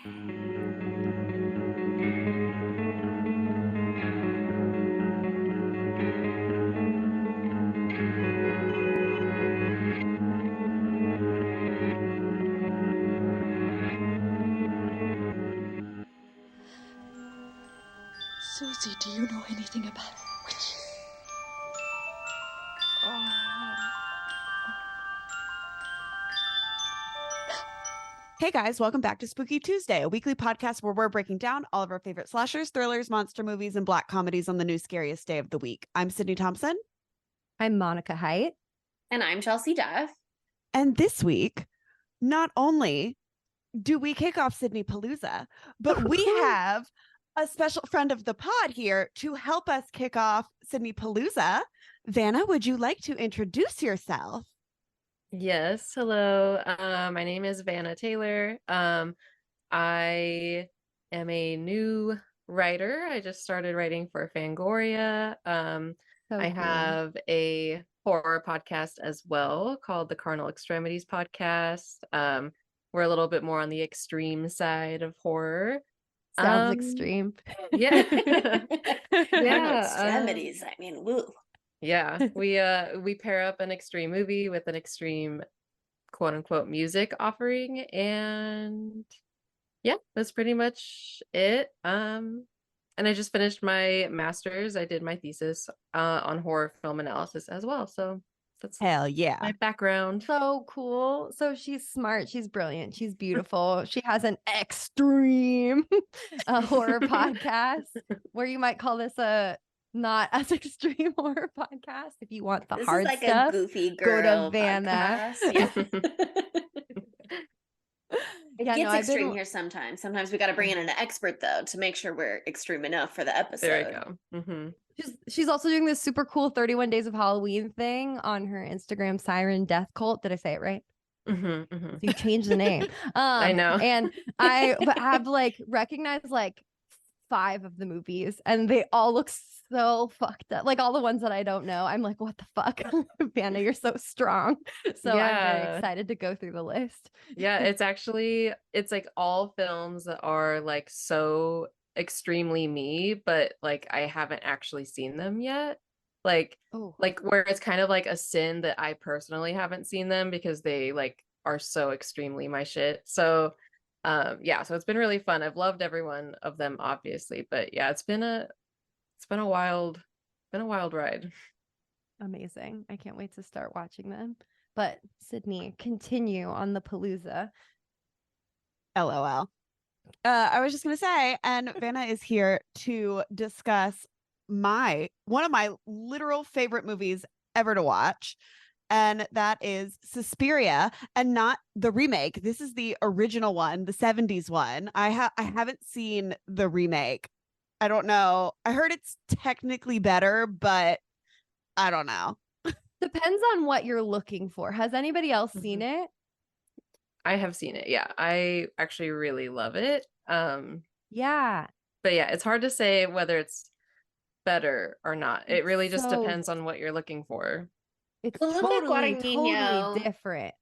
Susie, do you know anything about witches? Hey guys, welcome back to Spooky Tuesday, a weekly podcast where we're breaking down all of our favorite slashers, thrillers, monster movies, and black comedies on the new scariest day of the week. I'm Sydney Thompson. I'm Monica Haidt. And I'm Chelsea Duff. And this week, not only do we kick off Sydney Palooza, but we have a special friend of the pod here to help us kick off Sydney Palooza. Vannah, would you like to introduce yourself? Yes, hello. My name is Vannah Taylor. I am a new writer. I just started writing for Fangoria. I have a horror podcast as well called the Carnal Extremities podcast. We're a little bit more on the extreme side of horror. Sounds extreme. Yeah. Yeah. Extremities. I mean, woo. Yeah, we pair up an extreme movie with an extreme quote unquote music offering, and yeah, that's pretty much it. And I just finished my master's. I did my thesis on horror film analysis as well. So that's hell yeah, my background. So cool. So she's smart, she's brilliant, she's beautiful. She has an extreme horror podcast where you might call this a not as extreme horror podcast. If you want the this hard is like stuff, a goofy girl go to Vannah. Yeah. It Yeah, gets extreme here sometimes. Sometimes we got to bring in an expert though to make sure we're extreme enough for the episode. There you go. She's also doing this super cool 31 Days of Halloween thing on her Instagram, Siren Death Cult. Did I say it right? So you changed the name. I know. And I have like recognized like 5 of the movies, and they all look so fucked up. Like all the ones that I don't know, I'm like, what the fuck? Vannah, you're so strong. So yeah. I'm very excited to go through the list. Yeah, it's like all films that are like so extremely me, but like I haven't actually seen them yet. Like where it's kind of like a sin that I personally haven't seen them because they like are so extremely my shit. So yeah, so it's been really fun. I've loved every one of them, obviously, but yeah, it's been a wild ride. Amazing. I can't wait to start watching them. But Sydney, continue on the Palooza. LOL. I was just gonna say, and Vannah is here to discuss one of my literal favorite movies ever to watch. And that is Suspiria, and not the remake. This is the original one, the 70s one. I haven't seen the remake. I don't know. I heard it's technically better, but I don't know. Depends on what you're looking for. Has anybody else seen it? I have seen it. Yeah, I actually really love it. Yeah. But yeah, it's hard to say whether it's better or not. It really just depends on what you're looking for. It's totally different.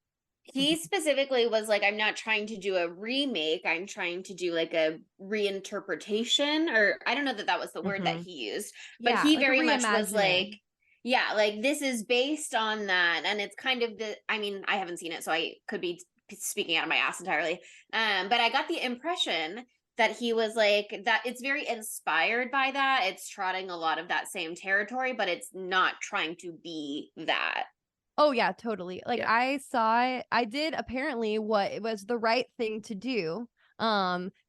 He specifically was like, I'm not trying to do a remake. I'm trying to do like a reinterpretation, or I don't know that was the word that he used, but he like very much was like, yeah, like this is based on that. And it's kind of I mean, I haven't seen it, so I could be speaking out of my ass entirely. But I got the impression that he was like that it's very inspired by that. It's trotting a lot of that same territory, but it's not trying to be that. Oh yeah, totally. Like yeah. I saw it. I did apparently what it was the right thing to do.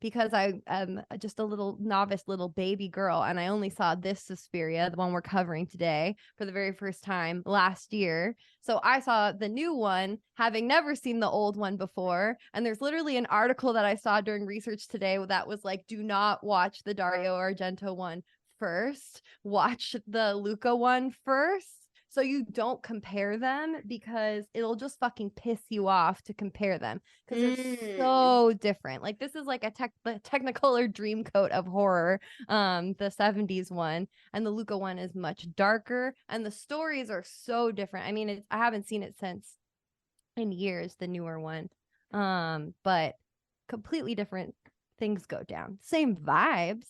Because I am just a little novice little baby girl, and I only saw this Suspiria, the one we're covering today, for the very first time last year. So I saw the new one, having never seen the old one before. And there's literally an article that I saw during research today that was like, do not watch the Dario Argento one first. Watch the Luca one first. So you don't compare them, because it'll just fucking piss you off to compare them, because they're so different. Like this is like the Technicolor dream coat of horror, the 70s one, and the Luca one is much darker, and the stories are so different. I mean, I haven't seen it since in years, the newer one, but completely different things go down. Same vibes.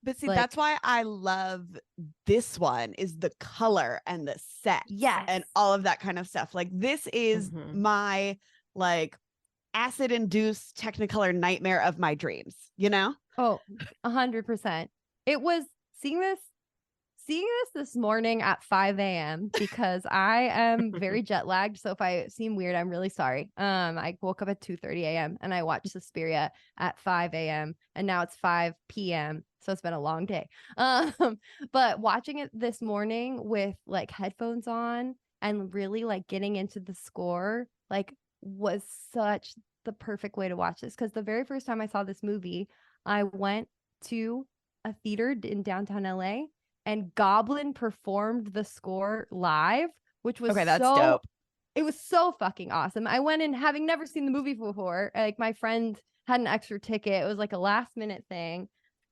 But see, like- that's why I love this one is the color and the set. Yes. And all of that kind of stuff. Like this is my like acid-induced Technicolor nightmare of my dreams, you know? Oh, 100%. It was seeing this morning at 5 a.m. because I am very jet lagged. So if I seem weird, I'm really sorry. I woke up at 2:30 a.m. and I watched Suspiria at 5 a.m. and now it's 5 p.m. So it's been a long day. But watching it this morning with like headphones on and really like getting into the score, like was such the perfect way to watch this. Because the very first time I saw this movie, I went to a theater in downtown LA and Goblin performed the score live, which was that's dope. It was so fucking awesome. I went in having never seen the movie before. Like my friend had an extra ticket. It was like a last minute thing.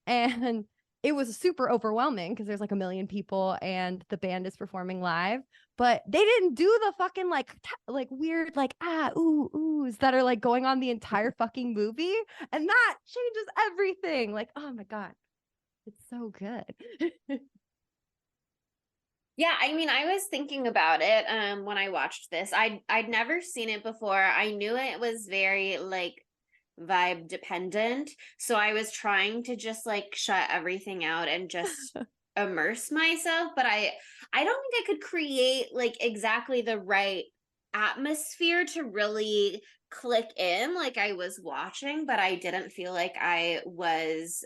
And it was super overwhelming because there's like a million people and the band is performing live, but they didn't do the fucking like weird like oohs that are like going on the entire fucking movie, and that changes everything. Like, oh my god, it's so good. Yeah, I mean, I was thinking about it when I watched this. I'd never seen it before. I knew it was very like vibe dependent, so I was trying to just like shut everything out and just immerse myself, but I don't think I could create like exactly the right atmosphere to really click in like I was watching, but I didn't feel like I was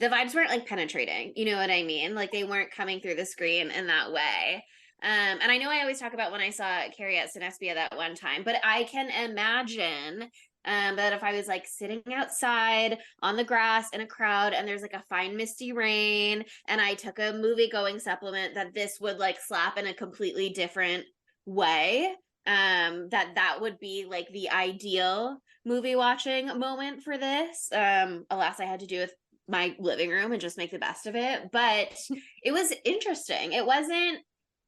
the vibes weren't like penetrating, you know what I mean? Like they weren't coming through the screen in that way. And I know I always talk about when I saw Carrie at Cinespia that one time, but I can imagine that if I was like sitting outside on the grass in a crowd and there's like a fine misty rain and I took a movie going supplement, that this would like slap in a completely different way. That would be like the ideal movie watching moment for this. Alas, I had to do with my living room and just make the best of it, but it was interesting. It wasn't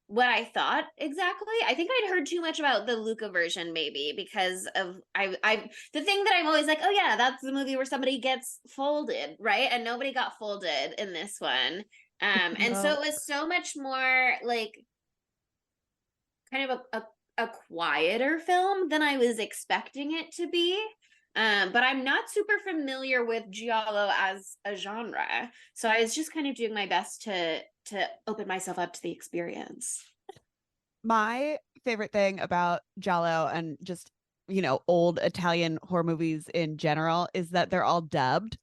what I thought exactly. I think I'd heard too much about the Luca version, maybe because of I the thing that I'm always like, oh yeah, that's the movie where somebody gets folded, right? And nobody got folded in this one. And so it was so much more like kind of a quieter film than I was expecting it to be. But I'm not super familiar with giallo as a genre, so I was just kind of doing my best to open myself up to the experience. My favorite thing about giallo and just, you know, old Italian horror movies in general is that they're all dubbed.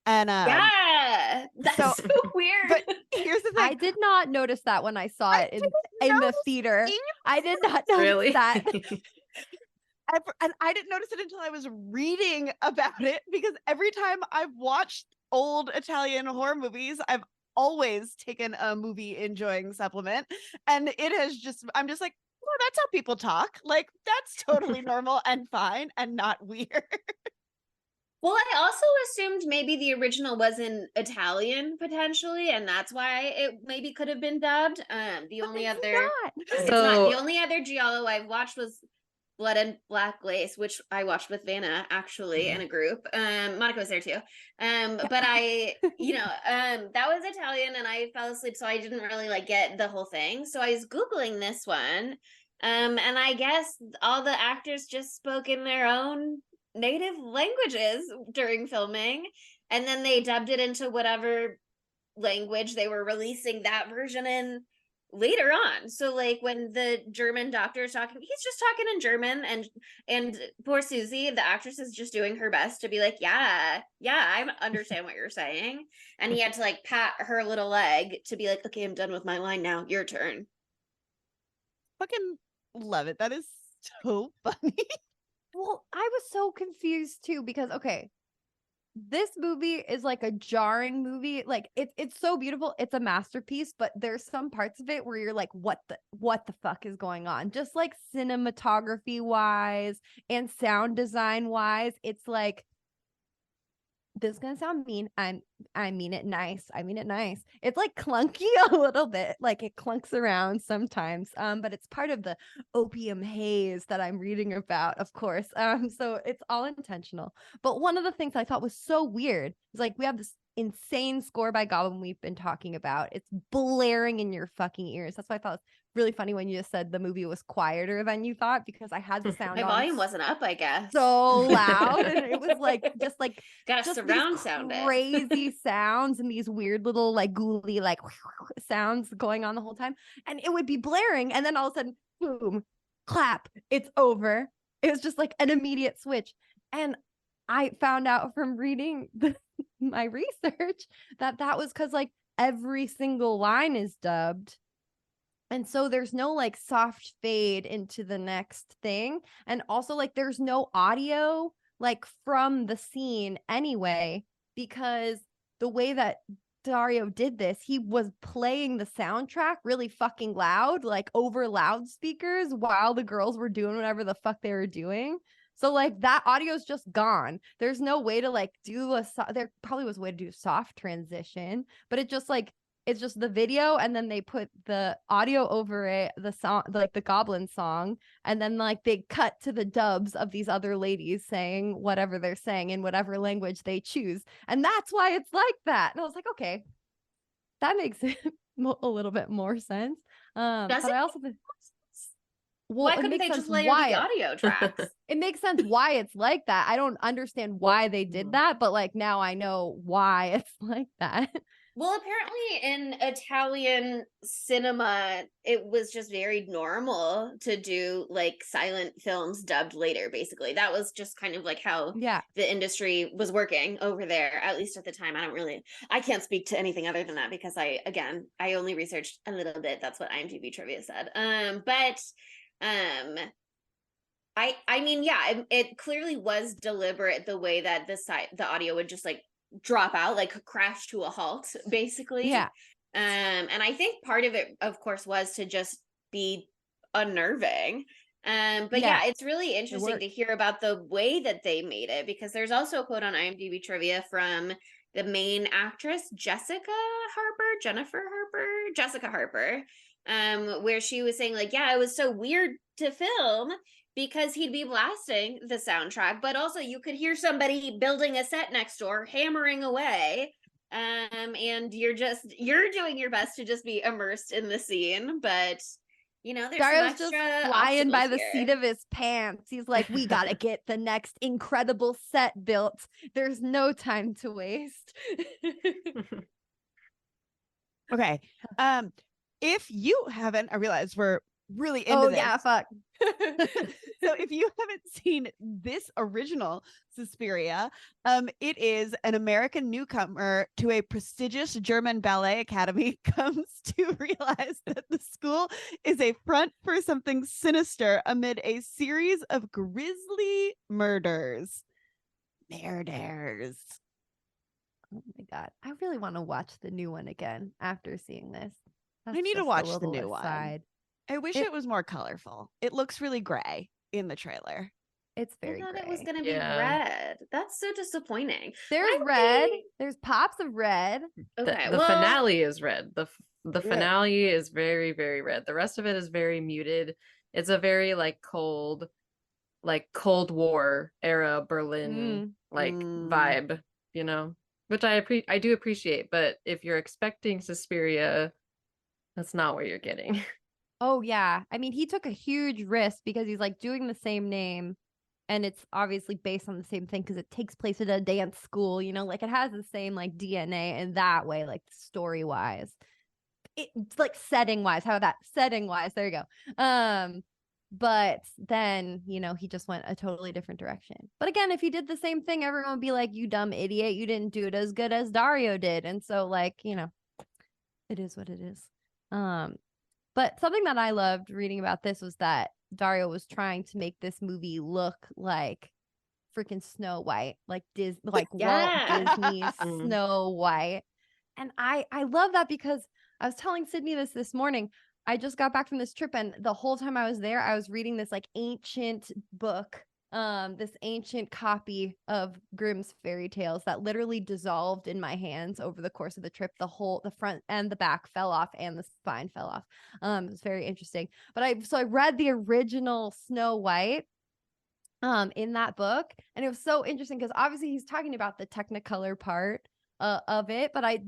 And yeah, that's so weird. But here's the thing. I did not notice that when I saw it in the theater. I did not notice that. And I didn't notice it until I was reading about it, because every time I've watched old Italian horror movies, I've always taken a movie enjoying supplement, and it has just, I'm just like, well, that's how people talk. Like that's totally normal and fine and not weird. Well, I also assumed maybe the original was in Italian potentially, and that's why it maybe could have been dubbed. The only other giallo I've watched was Blood and Black Lace, which I watched with Vannah actually in a group. Monica was there too. But I, that was Italian and I fell asleep, so I didn't really like get the whole thing. So I was Googling this one. And I guess all the actors just spoke in their own native languages during filming, and then they dubbed it into whatever language they were releasing that version in later on. So like when the German doctor is talking, he's just talking in German, and poor Susie, the actress, is just doing her best to be like, yeah, I understand what you're saying, and he had to like pat her little leg to be like, okay, I'm done with my line now, your turn. Fucking love it. That is so funny. Well, I was so confused too, because okay, this movie is like a jarring movie. Like it's so beautiful, it's a masterpiece, but there's some parts of it where you're like, what the fuck is going on? Just like cinematography wise and sound design wise, it's like this is gonna sound mean. I mean it nice. I mean it nice. It's like clunky a little bit, like it clunks around sometimes. But it's part of the opium haze that I'm reading about, of course. So it's all intentional. But one of the things I thought was so weird is like we have this insane score by Goblin we've been talking about. It's blaring in your fucking ears. That's why I thought it was really funny when you just said the movie was quieter than you thought, because I had the sound My on volume wasn't up, I guess. so loud, and it was like got a just surround these sound crazy sounds and these weird little like ghouly like sounds going on the whole time, and it would be blaring, and then all of a sudden, boom, clap, it's over. It was just like an immediate switch, and I found out from reading my research that was because like every single line is dubbed. And so there's no like soft fade into the next thing. And also like there's no audio like from the scene anyway, because the way that Dario did this, he was playing the soundtrack really fucking loud, like over loudspeakers while the girls were doing whatever the fuck they were doing. So like that audio is just gone. There's no way to like do there probably was a way to do a soft transition, but it just like it's just the video, and then they put the audio over it, the song, like the Goblin song, and then like they cut to the dubs of these other ladies saying whatever they're saying in whatever language they choose, and that's why it's like that. And I was like, okay, that makes it a little bit more sense. But I also think, well, why couldn't they just layer the audio tracks? It makes sense why it's like that. I don't understand why they did that, but like now I know why it's like that. Well, apparently in Italian cinema, it was just very normal to do like silent films dubbed later, basically. That was just kind of like how the industry was working over there, at least at the time. I can't speak to anything other than that because I only researched a little bit. That's what IMDb trivia said. I mean, yeah, it clearly was deliberate the way that the audio would just like drop out, like crash to a halt, basically. And I think part of it, of course, was to just be unnerving. But yeah, it's really interesting to hear about the way that they made it, because there's also a quote on IMDb trivia from the main actress, Jessica Harper, where she was saying like, yeah, it was so weird to film because he'd be blasting the soundtrack, but also you could hear somebody building a set next door, hammering away. And you're doing your best to just be immersed in the scene, but you know, there's Dario's some just flying by the seat of his pants. He's like, we gotta get the next incredible set built. There's no time to waste. Okay. If you haven't, I realize we're really into this. Yeah, fuck. So if you haven't seen this original Suspiria, it is an American newcomer to a prestigious German ballet academy comes to realize that the school is a front for something sinister amid a series of grisly murders. Oh my God. I really want to watch the new one again after seeing this. I need to watch the new one. I wish it was more colorful. It looks really gray in the trailer. It's very I thought gray. it was going to be red. That's so disappointing. There's red. There's pops of red. Okay, the finale is red. The finale is very, very red. The rest of it is very muted. It's a very like Cold War era Berlin vibe, you know, which I do appreciate. But if you're expecting Suspiria, that's not what you're getting. Oh yeah, I mean, he took a huge risk because he's like doing the same name, and it's obviously based on the same thing because it takes place at a dance school, you know, like it has the same like DNA in that way, like story wise. It's like setting wise. How about that? Setting wise, there you go. But then, you know, he just went a totally different direction. But again, if he did the same thing, everyone would be like, you dumb idiot, you didn't do it as good as Dario did. And so like, you know, it is what it is. But something that I loved reading about this was that Dario was trying to make this movie look like freaking Snow White, like Walt Disney's Snow White. And I love that because I was telling Sydney this morning. I just got back from this trip, and the whole time I was there, I was reading this like ancient book this ancient copy of Grimm's fairy tales that literally dissolved in my hands over the course of the trip. The front and the back fell off and the spine fell off. It was very interesting. But I read the original Snow White in that book, and it was so interesting because obviously he's talking about the Technicolor part of it, but I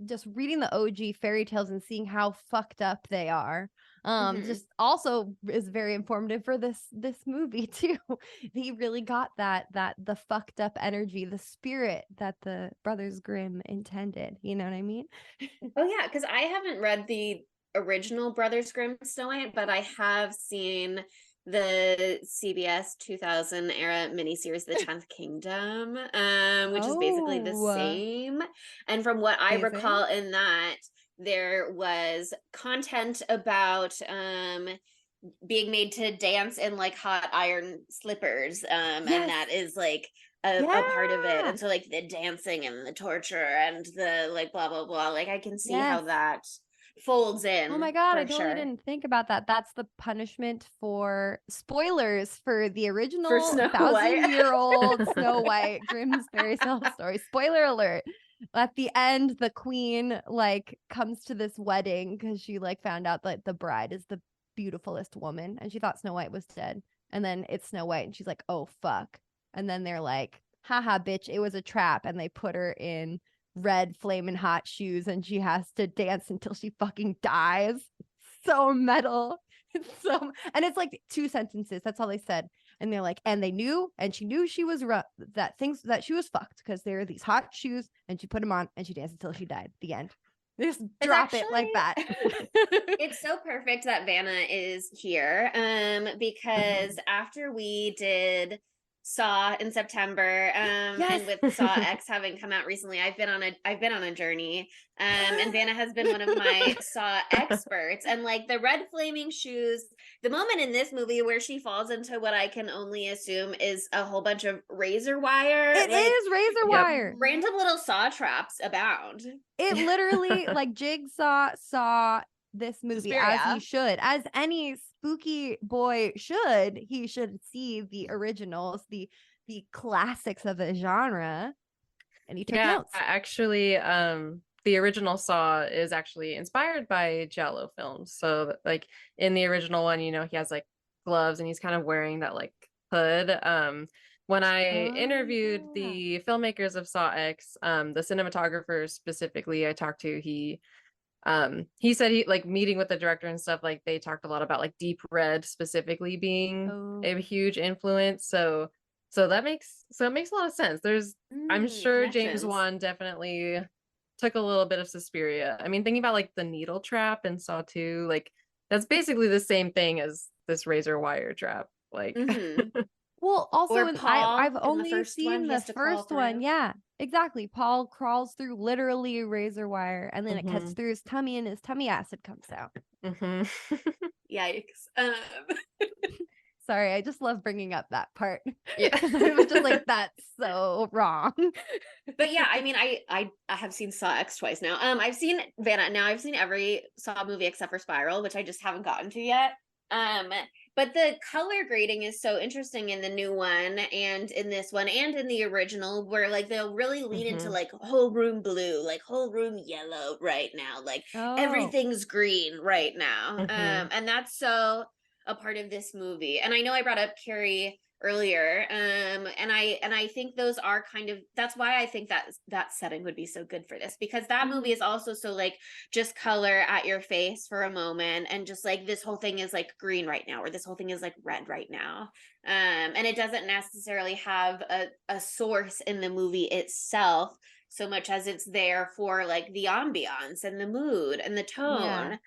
just reading the OG fairy tales and seeing how fucked up they are just also is very informative for this movie too. He really got that the fucked up energy, the spirit that the Brothers Grimm intended, you know what I mean? Oh yeah, because I haven't read the original Brothers Grimm Snow White, but I have seen the CBS 2000 era miniseries The 10th Kingdom, which is basically the same. And from what I recall in that, there was content about being made to dance in like hot iron slippers, and that is like a part of it. And so like the dancing and the torture and the like blah blah blah, like I can see how that folds in. Oh my god, I totally didn't think about that. That's the punishment for spoilers for the original 1,000-year-old Snow White Grimm's fairy tale story. Spoiler alert. At the end, the queen like comes to this wedding because she like found out that the bride is the beautifulest woman and she thought Snow White was dead. And then it's Snow White and she's like, oh fuck. And then they're like, haha, bitch, it was a trap. And they put her in red flaming hot shoes and she has to dance until she fucking dies. So metal. And it's like 2 sentences. That's all they said. And they're like, and they knew, and she knew she was that she was fucked because there are these hot shoes and she put them on and she danced until she died. The end. They just drop it like that. It's so perfect that Vannah is here because after we did Saw in September, and with Saw X having come out recently, I've been on a journey, and Vannah has been one of my Saw experts. And like the red flaming shoes, the moment in this movie where she falls into what I can only assume is a whole bunch of razor wire. It is razor wire. Random little saw traps abound. It literally like Jigsaw saw this movie Suspiria. as he should, as any spooky boy should. He should see the originals, the classics of the genre, and he took notes. Actually, the original Saw is actually inspired by Giallo films. So like in the original one, you know, he has like gloves and he's kind of wearing that like hood. When I interviewed the filmmakers of Saw X, the cinematographer specifically I talked to, he said he like meeting with the director and stuff, like they talked a lot about like deep red specifically being a huge influence. So it makes a lot of sense. I'm sure James Wan definitely took a little bit of Suspiria. I mean, thinking about like the needle trap and Saw 2, like that's basically the same thing as this razor wire trap. Like well, also I've only seen the first one. Yeah. Exactly. Paul crawls through literally a razor wire and then it cuts through his tummy and his tummy acid comes out. Yikes. Sorry, I just love bringing up that part. Yeah. I was just like, that's so wrong. But yeah, I mean, I have seen Saw X twice now. I've seen Vannah. Now I've seen every Saw movie except for Spiral, which I just haven't gotten to yet. But the color grading is so interesting in the new one and in this one and in the original, where like they'll really lean into like whole room blue, like whole room yellow right now, like everything's green right now. And that's so a part of this movie. And I know I brought up Carrie earlier, and I think those are kind of, that's why I think that setting would be so good for this, because that movie is also so like just color at your face for a moment and just like this whole thing is like green right now, or this whole thing is like red right now, and it doesn't necessarily have a source in the movie itself so much as it's there for like the ambiance and the mood and the tone.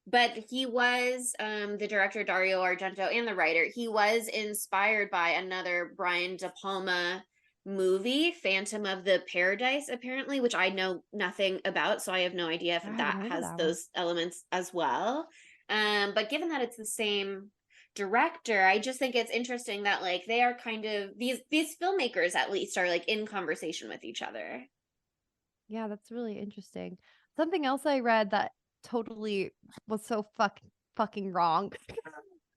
But he was, the director, Dario Argento, and the writer, he was inspired by another Brian De Palma movie, Phantom of the Paradise, apparently, which I know nothing about, so I have no idea if that has those elements as well. But given that it's the same director, I just think it's interesting that like they are kind of, these filmmakers at least are like in conversation with each other. Yeah, that's really interesting. Something else I read that totally was so fucking wrong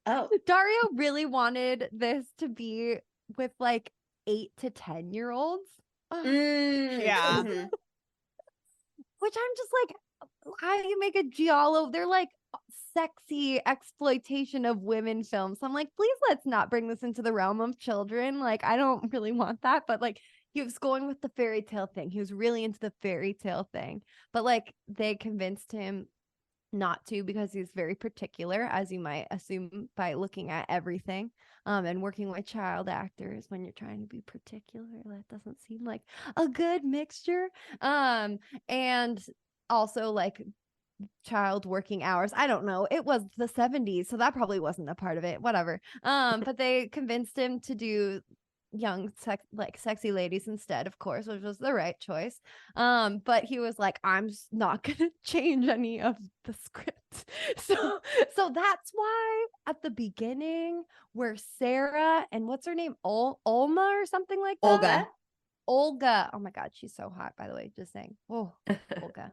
Oh, Dario really wanted this to be with like 8 to 10-year-olds. Yeah. Mm-hmm. Which I'm just like, how do you make a giallo? They're like sexy exploitation of women films. So I'm like, please let's not bring this into the realm of children. Like, I don't really want that. But like, he was going with the fairy tale thing. He was really into the fairy tale thing. But like, they convinced him not to because he's very particular, as you might assume by looking at everything. And working with child actors when you're trying to be particular, that doesn't seem like a good mixture. And also like child working hours. I don't know. It was the 70s, so that probably wasn't a part of it. Whatever. But they convinced him to do young sexy ladies instead, of course, which was the right choice. But he was like, I'm not gonna change any of the script. So that's why at the beginning where Sarah and what's her name? Olma or something like that. Olga. Oh my god, she's so hot, by the way. Just saying. Oh, Olga.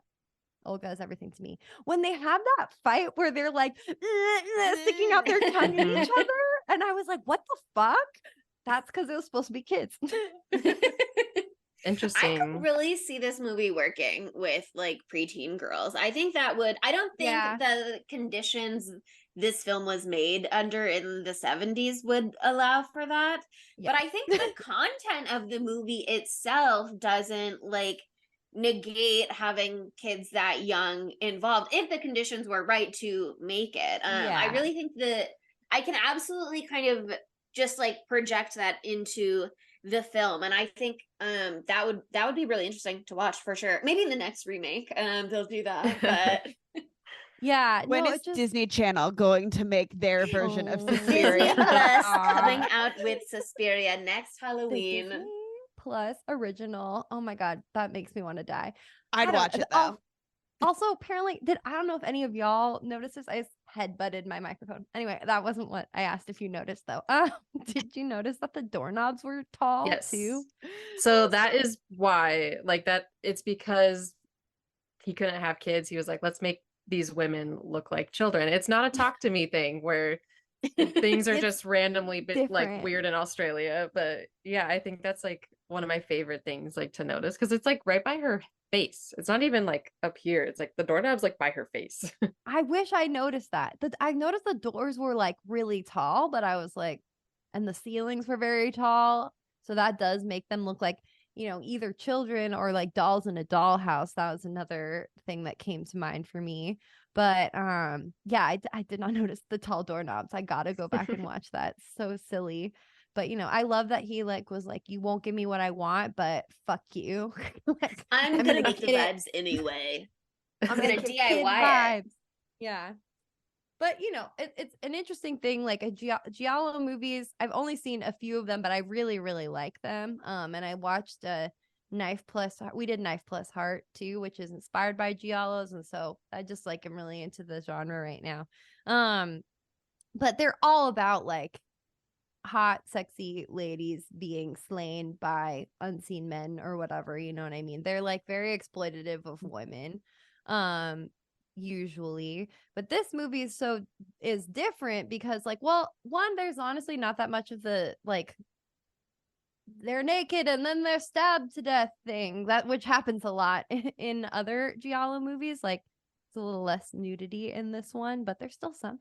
Olga is everything to me. When they have that fight where they're like sticking out their tongue at each other, and I was like, what the fuck? That's because it was supposed to be kids. Interesting. I could really see this movie working with like preteen girls. I think that would, I don't think the conditions this film was made under in the 70s would allow for that. Yeah. But I think the content of the movie itself doesn't like negate having kids that young involved if the conditions were right to make it. I really think that I can absolutely kind of just like project that into the film, and I think that would be really interesting to watch for sure. Maybe in the next remake they'll do that, but yeah. When is Disney Channel going to make their version of Suspiria? Disney Plus coming out with Suspiria next Halloween. Disney Plus original. Oh my god, that makes me want to die. I'd watch it though. Also, apparently, I don't know if any of y'all noticed this. I just head-butted my microphone. Anyway, that wasn't what I asked if you noticed, though. Did you notice that the doorknobs were tall, too? So that is why, like that, it's because he couldn't have kids. He was like, let's make these women look like children. It's not a talk to me thing where things are just randomly like weird in Australia. But yeah, I think that's like one of my favorite things like to notice because it's like right by her face. It's not even like up here. It's like the doorknob's like by her face. I wish I noticed that. I noticed the doors were like really tall, but I was like, and the ceilings were very tall. So that does make them look like, you know, either children or like dolls in a dollhouse. That was another thing that came to mind for me. But yeah, I did not notice the tall doorknobs. I gotta go back and watch that. So silly. But, you know, I love that he like was like, you won't give me what I want, but fuck you. Like, I'm gonna make the vibes anyway. I'm gonna DIY it. Yeah. But, you know, it's an interesting thing. Like giallo movies, I've only seen a few of them, but I really, really like them. And I watched we did Knife Plus Heart too, which is inspired by giallos. And so I just like am really into the genre right now. But they're all about like hot, sexy ladies being slain by unseen men or whatever, you know what I mean? They're like very exploitative of women, usually. But this movie is different because like, well, one, there's honestly not that much of the like they're naked and then they're stabbed to death thing, which happens a lot in other giallo movies. Like it's a little less nudity in this one, but there's still some.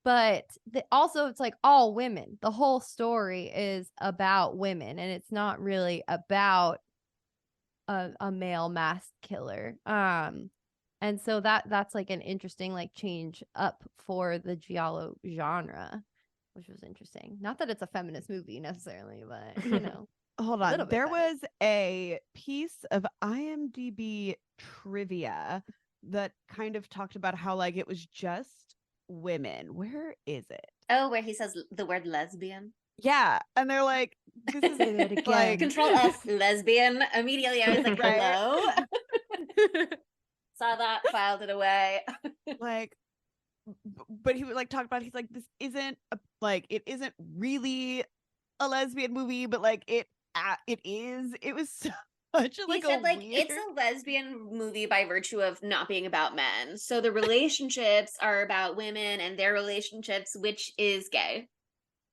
But also it's like all women. The whole story is about women, and it's not really about a male masked killer. And so that's like an interesting like change up for the giallo genre, which was interesting. Not that it's a feminist movie necessarily, but you know. Hold on. There was a piece of IMDb trivia that kind of talked about how like it was just women. Where is it? Oh, where he says the word lesbian. Yeah, and they're like, this is it again. Like Control F lesbian. Immediately I was like, hello. Saw that, filed it away. Like, but he would like talk about, he's like, this isn't it isn't really a lesbian movie, but like it is. It was so such He like said, a like, weird... it's a lesbian movie by virtue of not being about men. So the relationships are about women and their relationships, which is gay.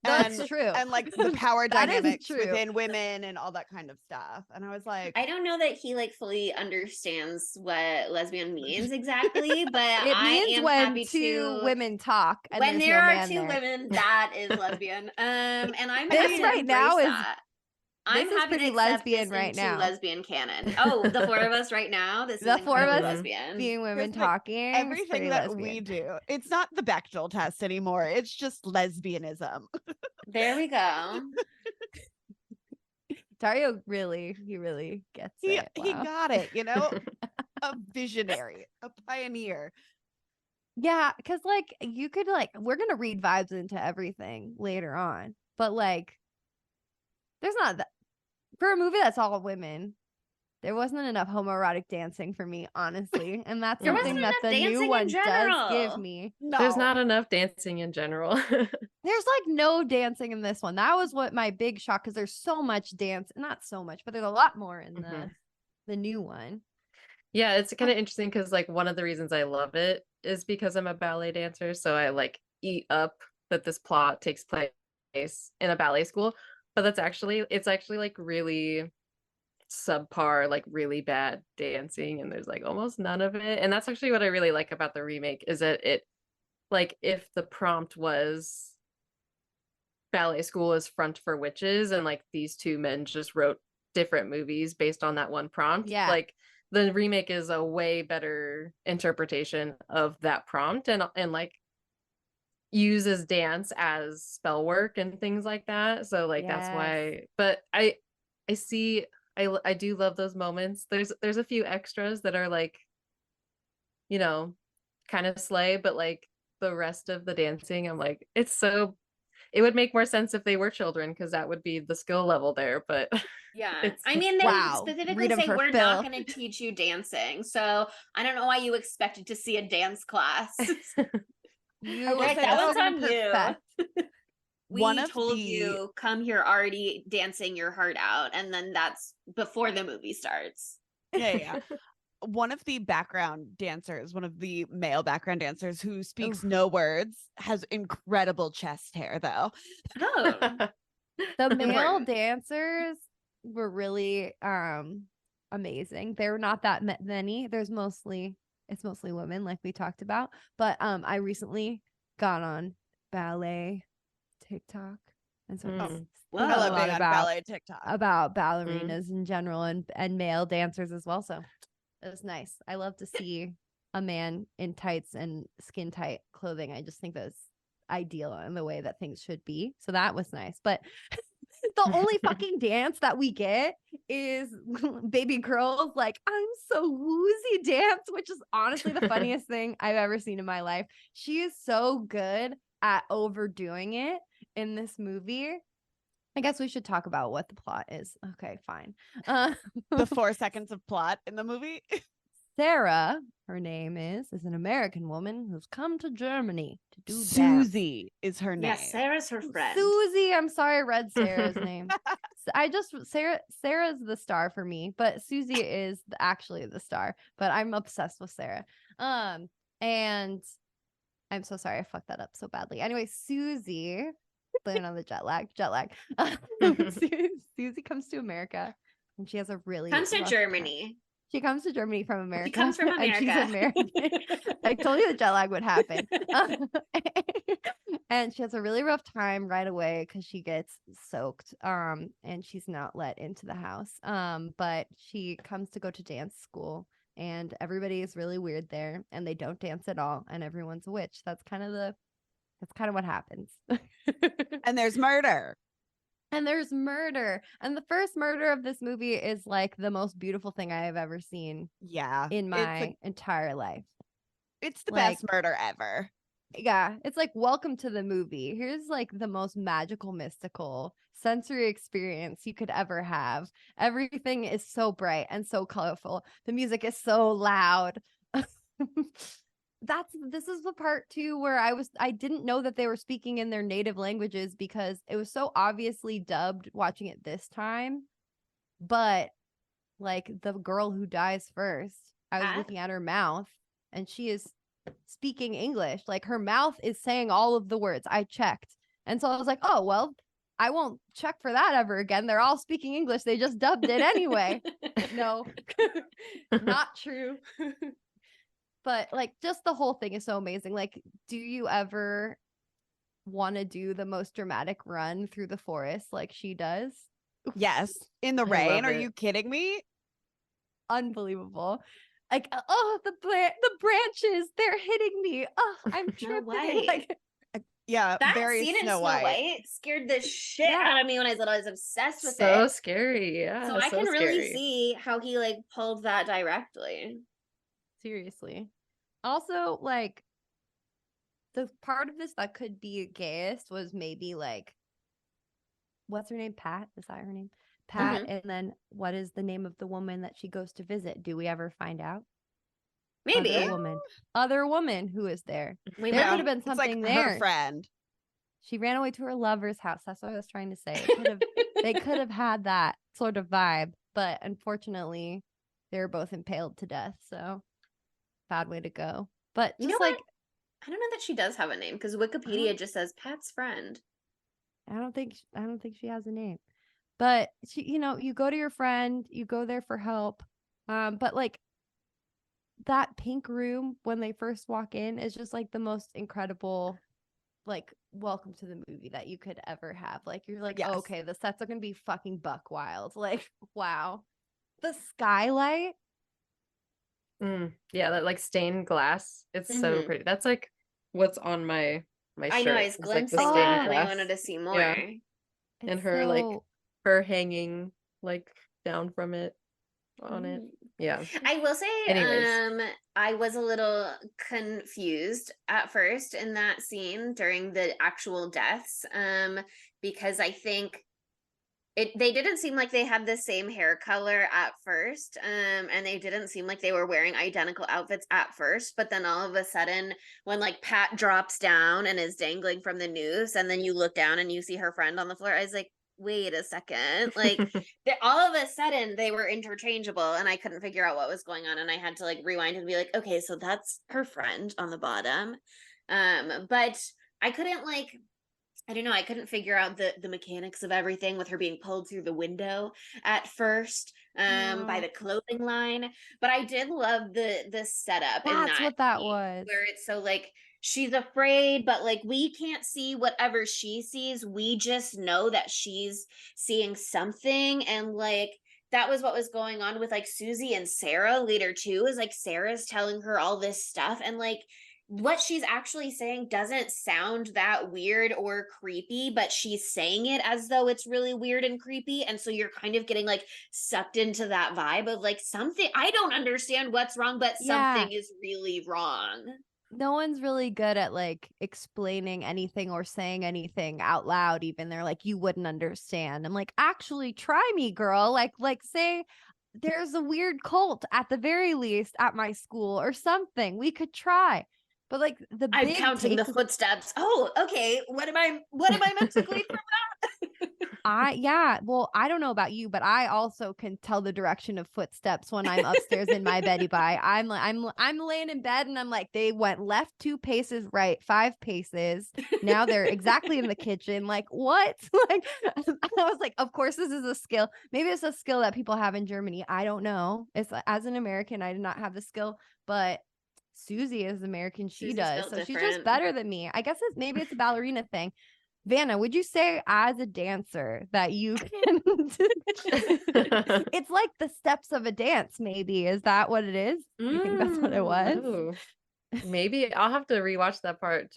That's true. And like the power That is dynamics true. within women and all that kind of stuff. And I was like, I don't know that he like fully understands what lesbian means exactly, but It I means am when happy two to women talk and when there's there no are man two there. women, that is lesbian. And I'm This happy to right now embrace is- that. this I'm is happy to pretty accept lesbian this right into now. lesbian canon. Oh, the four of us right now. This The is four of incredibly us lesbian. being women Here's the thing, talking. is everything pretty that lesbian. we do, it's not the Bechdel test anymore. It's just lesbianism. There we go. Dario really gets it. He Wow. got it, you know? A visionary, a pioneer. Yeah, because like you could like we're gonna read vibes into everything later on, but like there's not that for a movie that's all women. There wasn't enough homoerotic dancing for me, honestly, and that's There something wasn't that enough the new dancing in one does give general. me. No, There's not enough dancing in general. There's like no dancing in this one. That was what my big shock because there's so much dance, not so much, but there's a lot more in the new one. Yeah, it's kind of interesting because like one of the reasons I love it is because I'm a ballet dancer. So I like eat up that this plot takes place in a ballet school. But it's actually like really subpar, like really bad dancing, and there's like almost none of it. And that's actually what I really like about the remake is that it like if the prompt was ballet school is front for witches and like these two men just wrote different movies based on that one prompt. Yeah. Like the remake is a way better interpretation of that prompt and like uses dance as spell work and things like that. So like that's why but I see I do love those moments. There's a few extras that are like, you know, kind of slay, but like the rest of the dancing, I'm like, it would make more sense if they were children because that would be the skill level there. But Yeah. I mean, they specifically Read 'em say for we're Phil. not going to teach you dancing. So I don't know why you expected to see a dance class. You Like, said, that "Oh, was we're on gonna you. perfect." We told you, come here already dancing your heart out. And then that's before the movie starts. Yeah. One of the background dancers, one of the male background dancers who speaks no words, has incredible chest hair though. Oh. The male Important. dancers were really amazing. There were not that many. It's mostly women like we talked about. But I recently got on ballet TikTok. And so I love being on ballet TikTok. About ballerinas in general and male dancers as well. So it was nice. I love to see a man in tights and skin tight clothing. I just think that's ideal in the way that things should be. So that was nice. But the only fucking dance that we get is baby girls like I'm so woozy dance, which is honestly the funniest thing I've ever seen in my life. She is so good at overdoing it in this movie. I guess we should talk about what the plot is. Okay, fine. The 4 seconds of plot in the movie. Sarah, her name is an American woman who's come to Germany to do Susie is her name. Yeah, Sarah's her friend. Susie, I'm sorry, I read Sarah's name. Sarah's the star for me, but Susie is actually the star. But I'm obsessed with Sarah. And I'm so sorry I fucked that up so badly. Anyway, Susie, blaming on the jet lag. Susie comes to America, and she has a really Comes to rough Germany. time. She comes to Germany from America. She comes from America. And she's American. I told you the jet lag would happen. And she has a really rough time right away because she gets soaked. And she's not let into the house. But she comes to go to dance school, and everybody is really weird there, and they don't dance at all, and everyone's a witch. That's kind of what happens. And there's murder. And there's murder. And the first murder of this movie is like the most beautiful thing I have ever seen. Yeah. In my entire life. It's the best murder ever. Yeah. It's like, welcome to the movie. Here's like the most magical, mystical sensory experience you could ever have. Everything is so bright and so colorful. The music is so loud. This is the part too where I didn't know that they were speaking in their native languages because it was so obviously dubbed watching it this time. But like the girl who dies first. I was looking at her mouth and she is speaking English. Like her mouth is saying all of the words. I checked. And so I was like, oh, well, I won't check for that ever again. They're all speaking English. They just dubbed it anyway. No, not true. But like just the whole thing is so amazing. Like, do you ever want to do the most dramatic run through the forest like she does? Yes. In the rain. Are you kidding me? Unbelievable. Like, oh, the branches, they're hitting me. Oh, I'm tripping. Like, yeah, that very scene in Snow White scared the shit out of me when I was little. I was obsessed with it. So scary, yeah. So I can really see how he like pulled that directly. Seriously. Also, like, the part of this that could be gayest was maybe like, what's her name? Pat? Is that her name? Pat. And then what is the name of the woman that she goes to visit? Do we ever find out? Maybe. Other woman who is there. There could have been something like there. Her friend. She ran away to her lover's house. That's what I was trying to say. They could have had that sort of vibe, but unfortunately, they were both impaled to death. So bad way to go. But just like, I don't know that she does have a name because Wikipedia just says Pat's friend. I don't think she has a name. But she, you go to your friend, you go there for help. But like that pink room when they first walk in is just like the most incredible, like, welcome to the movie that you could ever have. Like, you're like, oh, okay, the sets are gonna be fucking buck wild. Like, wow. The skylight. Yeah, that like stained glass. It's so pretty. That's like what's on my shirt. I know, I was glimpsing that and I wanted to see more. Yeah. And her like her hanging like down from it on it. Yeah. I will say, anyways, I was a little confused at first in that scene during the actual deaths, because I think they didn't seem like they had the same hair color at first, and they didn't seem like they were wearing identical outfits at first, but then all of a sudden when like Pat drops down and is dangling from the noose and then you look down and you see her friend on the floor, I was like, wait a second, like all of a sudden they were interchangeable and I couldn't figure out what was going on, and I had to like rewind and be like, okay, so that's her friend on the bottom. But I couldn't like, I don't know, I couldn't figure out the mechanics of everything with her being pulled through the window at first, by the clothing line. But I did love the setup. That's what that was. Where it's so like she's afraid, but like we can't see whatever she sees. We just know that she's seeing something. And like that was what was going on with like Susie and Sarah later too, is like Sarah's telling her all this stuff and like what she's actually saying doesn't sound that weird or creepy, but she's saying it as though it's really weird and creepy. And so you're kind of getting like sucked into that vibe of like something, I don't understand what's wrong, but something is really wrong. No one's really good at like explaining anything or saying anything out loud. Even they're like, you wouldn't understand. I'm like, actually try me, girl. Like say there's a weird cult at the very least at my school or something. We could try. But like I'm counting the footsteps. Oh, okay. What am I meant to glean from that? Well, I don't know about you, but I also can tell the direction of footsteps when I'm upstairs in my beddy bye. I'm laying in bed and I'm like, they went left 2 paces, right 5 paces. Now they're exactly in the kitchen. Like, what? Like, I was like, of course this is a skill. Maybe it's a skill that people have in Germany. I don't know. It's as an American, I did not have the skill, but Susie is American. She does. So she's just better than me. I guess maybe it's a ballerina thing. Vannah, would you say as a dancer that you can it's like the steps of a dance, maybe? Is that what it is? You think that's what it was? Ooh. Maybe I'll have to rewatch that part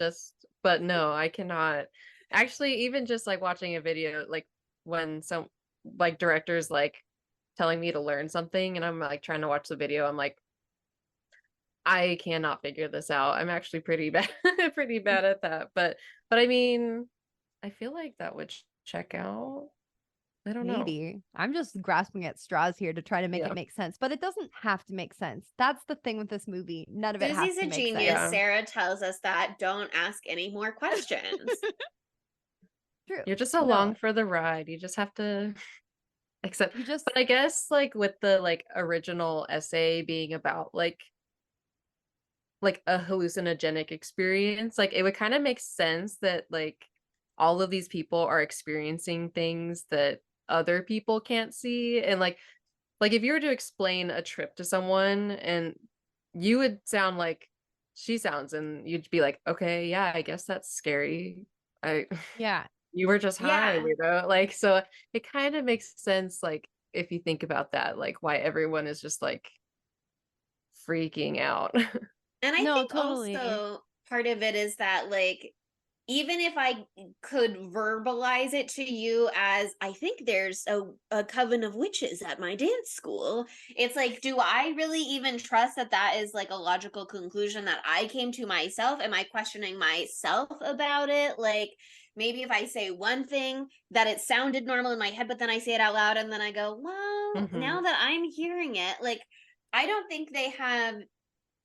but no, I cannot. Actually, even just like watching a video, like when some like directors like telling me to learn something and I'm like trying to watch the video, I'm like, I cannot figure this out. I'm actually pretty bad at that. But I mean, I feel like that would check out. I don't know. Maybe. I'm just grasping at straws here to try to make it make sense, but it doesn't have to make sense. That's the thing with this movie. None of it has to make sense. Susie's a genius. Sarah tells us that. Don't ask any more questions. True. You're just along for the ride. You just have to Except, You just but I guess like with the like original essay being about like a hallucinogenic experience, like it would kind of make sense that like all of these people are experiencing things that other people can't see. And like if you were to explain a trip to someone, and you would sound like she sounds, and you'd be like, okay, yeah, I guess that's scary. I yeah. You were just high, Yeah. like, so it kind of makes sense, like if you think about that, like why everyone is just like freaking out. And I No, think totally. also part of it is that, like, even if I could verbalize it to you as, I think there's a coven of witches at my dance school, it's like, do I really even trust that that is like a logical conclusion that I came to myself? Am I questioning myself about it? Like, maybe if I say one thing that it sounded normal in my head, but then I say it out loud and then I go, well, now that I'm hearing it, like, I don't think they have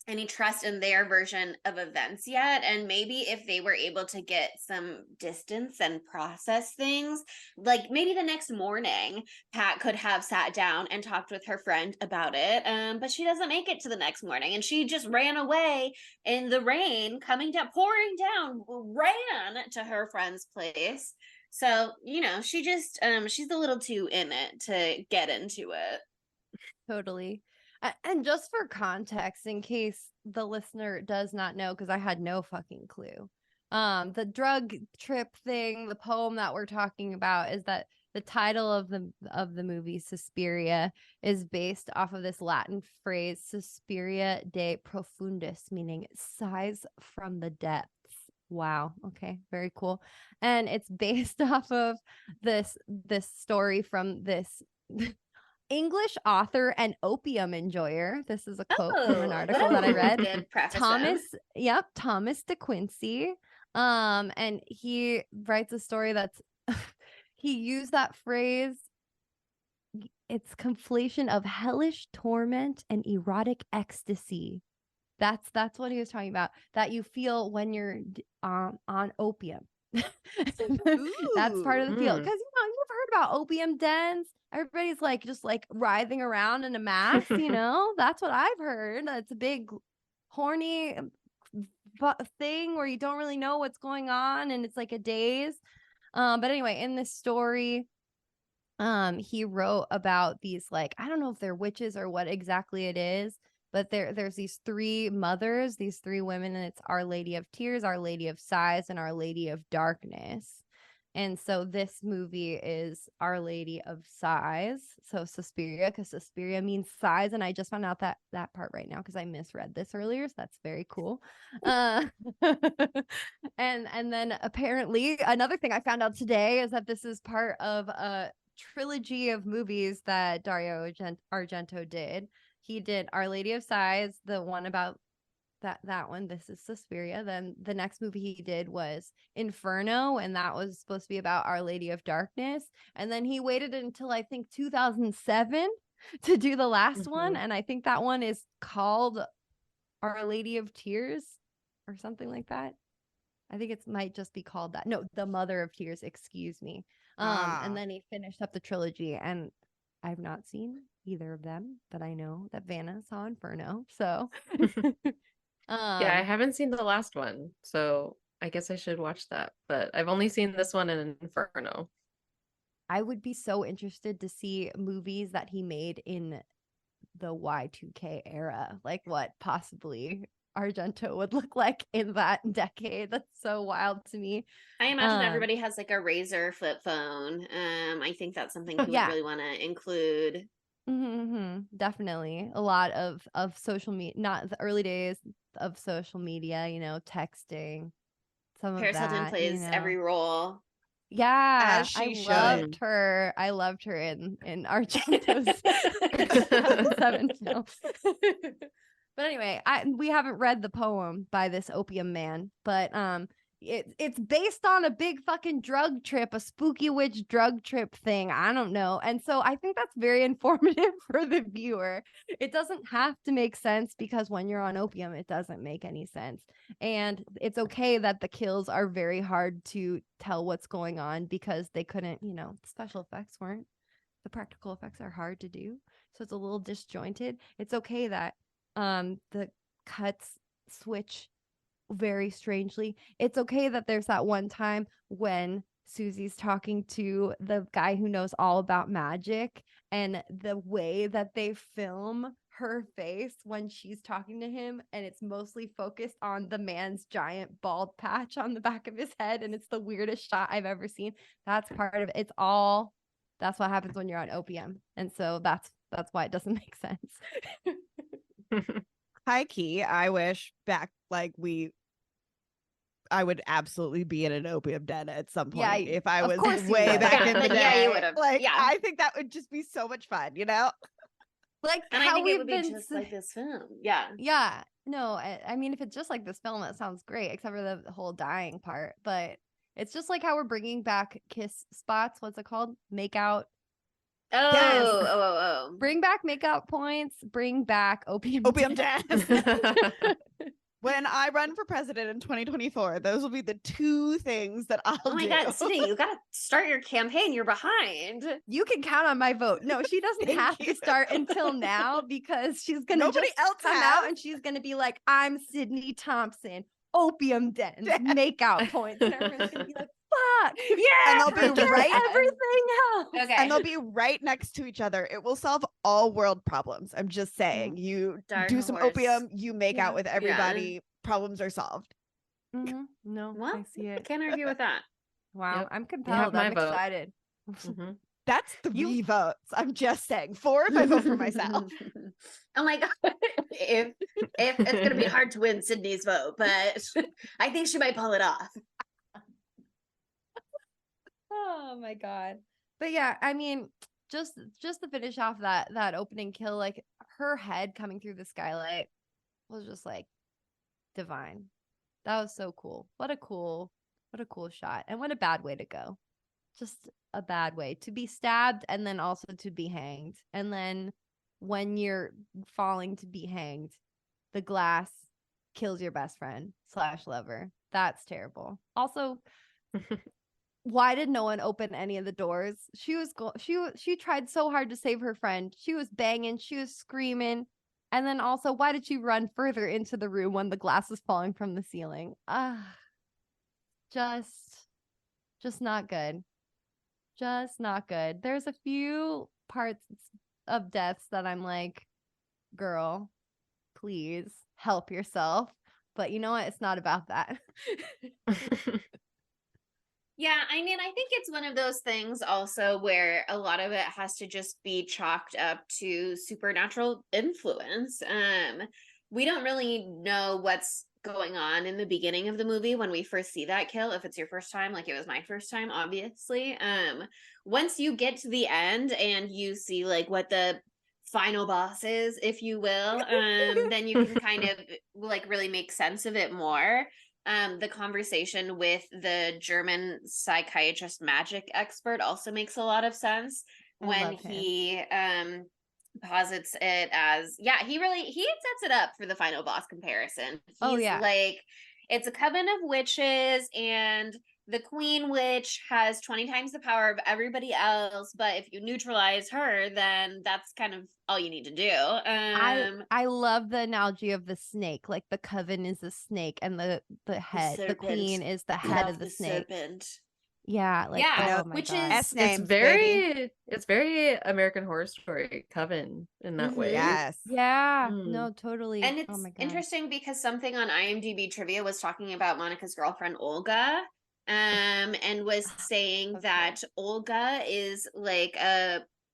any trust in their version of events yet. And maybe if they were able to get some distance and process things, like maybe the next morning, Pat could have sat down and talked with her friend about it. But she doesn't make it to the next morning, and she just ran away in the rain, coming down, pouring down, ran to her friend's place. So, she just she's a little too in it to get into it. Totally. And just for context, in case the listener does not know, because I had no fucking clue. The drug trip thing, the poem that we're talking about, is that the title of the movie Suspiria is based off of this Latin phrase Suspiria de profundis, meaning sighs from the depths. Wow. Okay. Very cool. And it's based off of this story from this English author and opium enjoyer. This is a quote from an article that I read. Good preface. Thomas de Quincey. And he writes a story that's he used that phrase. It's conflation of hellish torment and erotic ecstasy. That's what he was talking about. That you feel when you're on opium. That's part of the feel. Because you've heard about opium dens. Everybody's like just like writhing around in a mass, That's what I've heard. It's a big horny thing where you don't really know what's going on, and it's like a daze. But anyway, in this story, he wrote about these, like, I don't know if they're witches or what exactly it is, but there's these three mothers, these three women, and it's Our Lady of Tears, Our Lady of Sighs, and Our Lady of Darkness. And so this movie is Our Lady of Sighs. So Suspiria, because Suspiria means sighs, and I just found out that part right now because I misread this earlier. So that's very cool. And then apparently another thing I found out today is that this is part of a trilogy of movies that Dario Argento did. He did Our Lady of Sighs, the one about that one. This is Suspiria. Then the next movie he did was Inferno, and that was supposed to be about Our Lady of Darkness. And then he waited until I think 2007 to do the last one, and I think that one is called Our Lady of Tears or something like that. I think it might just be called that. No, The Mother of Tears, excuse me. And then he finished up the trilogy, and I've not seen either of them, but I know that Vannah saw Inferno. So Yeah, I haven't seen the last one, so I guess I should watch that. But I've only seen this one in Inferno. I would be so interested to see movies that he made in the Y2K era, like what possibly Argento would look like in that decade. That's so wild to me. I imagine everybody has like a Razor flip phone. I think that's something he would really want to include. Definitely a lot of social media, not the early days of social media, texting. Paris Hilton plays every role. Yeah, As she I should. loved her. I loved her in Argento's 2007 film. But anyway, we haven't read the poem by this opium man, but it's based on a big fucking drug trip, a spooky witch drug trip thing. I don't know. And so I think that's very informative for the viewer. It doesn't have to make sense, because when you're on opium, it doesn't make any sense. And it's okay that the kills are very hard to tell what's going on, because they couldn't, special effects weren't the practical effects are hard to do, so it's a little disjointed. It's okay that the cuts switch very strangely. It's okay that there's that one time when Susie's talking to the guy who knows all about magic, and the way that they film her face when she's talking to him, and it's mostly focused on the man's giant bald patch on the back of his head, and it's the weirdest shot I've ever seen. That's part of it. It's all that's what happens when you're on opium. And so that's why it doesn't make sense. High key, I wish back I would absolutely be in an opium den at some point if I was way back in the day. Yeah, you would have. Like, I think that would just be so much fun, you know? Like, and how I think we've it would been be just like this film. Yeah. Yeah. No, I mean, if it's just like this film, that sounds great, except for the whole dying part. But it's just like how we're bringing back kiss spots. What's it called? Make out. Oh, Yes. oh. Bring back makeout points. Bring back opium dens. When I run for president in 2024, those will be the two things that I'll do. Oh my God, Sydney, you got to start your campaign. You're behind. You can count on my vote. No, she doesn't have to start until now, because she's going to just come out and she's going to be like, I'm Sydney Thompson, opium dens, makeout points. And everyone's going to be like, fuck. Yeah. And they'll be everything else. Okay. And they'll be right next to each other. It will solve all world problems. I'm just saying. You do some opium, you make out with everybody, problems are solved. Mm-hmm. No, well, I see it. Can't argue with that. Wow, I'm compelled. I'm excited. Mm-hmm. That's 3 votes. I'm just saying. 4 if I vote for myself. Oh my God. If it's gonna be hard to win Sydney's vote, but I think she might pull it off. Oh my God. But yeah, I mean, just to finish off that opening kill, like her head coming through the skylight was just like divine. That was so cool. What a cool shot. And what a bad way to go. Just a bad way to be stabbed and then also to be hanged. And then when you're falling to be hanged, the glass kills your best friend / lover. That's terrible. Also, why did no one open any of the doors? She tried so hard to save her friend. She was banging, she was screaming. And then also, why did she run further into the room when the glass was falling from the ceiling? Just not good. Just not good. There's a few parts of deaths that I'm like, girl, please help yourself. But you know what? It's not about that. Yeah, I mean, I think it's one of those things also where a lot of it has to just be chalked up to supernatural influence. We don't really know what's going on in the beginning of the movie when we first see that kill, if it's your first time, like it was my first time, obviously. Once you get to the end and you see like what the final boss is, if you will, then you can kind of like really make sense of it more. The conversation with the German psychiatrist magic expert also makes a lot of sense when he posits it as, he sets it up for the final boss comparison. He's like, it's a coven of witches and the queen witch has 20 times the power of everybody else, but if you neutralize her, then that's kind of all you need to do. I love the analogy of the snake. Like the coven is the snake and the head, the queen is the head of the snake. Serpent. Yeah, like which is it's very American Horror Story coven in that way. Yes. Yeah. No, totally. And it's interesting because something on IMDb trivia was talking about Monica's girlfriend Olga. And was saying that Olga is like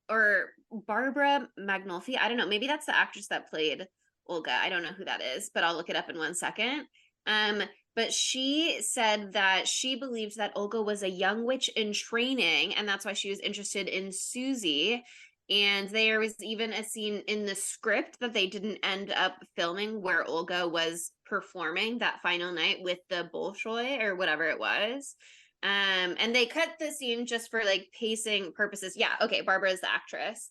or Barbara Magnolfi. I don't know. Maybe that's the actress that played Olga. I don't know who that is, but I'll look it up in 1 second. But she said that she believed that Olga was a young witch in training, and that's why she was interested in Susie. And there was even a scene in the script that they didn't end up filming where Olga was performing that final night with the Bolshoi or whatever it was. And they cut the scene just for like pacing purposes. Yeah, okay, Barbara is the actress.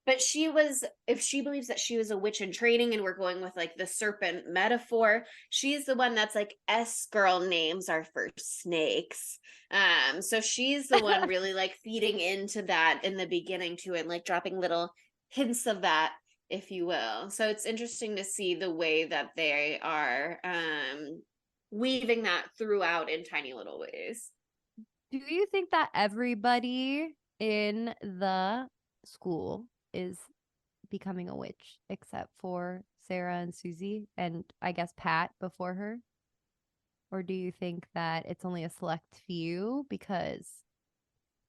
But if she believes that she was a witch in training, and we're going with like the serpent metaphor, she's the one that's like, S-girl names are for snakes. So she's the one really like feeding into that in the beginning too, and like dropping little hints of that, if you will. So it's interesting to see the way that they are weaving that throughout in tiny little ways. Do you think that everybody in the school is becoming a witch except for Sarah and Susie, and I guess Pat before her? Or do you think that it's only a select few? Because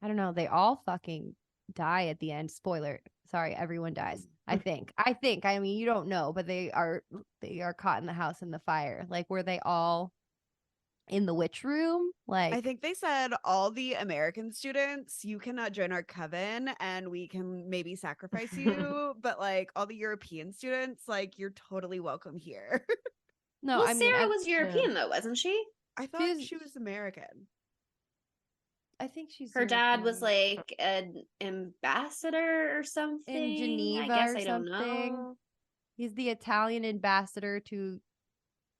I don't know, they all fucking die at the end. Spoiler. Sorry, everyone dies. I think. I mean, you don't know, but they are caught in the house in the fire. Like, were they all in the witch room? Like, I think they said all the American students, you cannot join our coven and we can maybe sacrifice you, but like all the European students, like, you're totally welcome here. no, Well, I mean, Sarah was European though, wasn't she? I thought she was American. I think she's Her dad was European. like an ambassador or something In Geneva, I guess or I don't something. know. He's the Italian ambassador to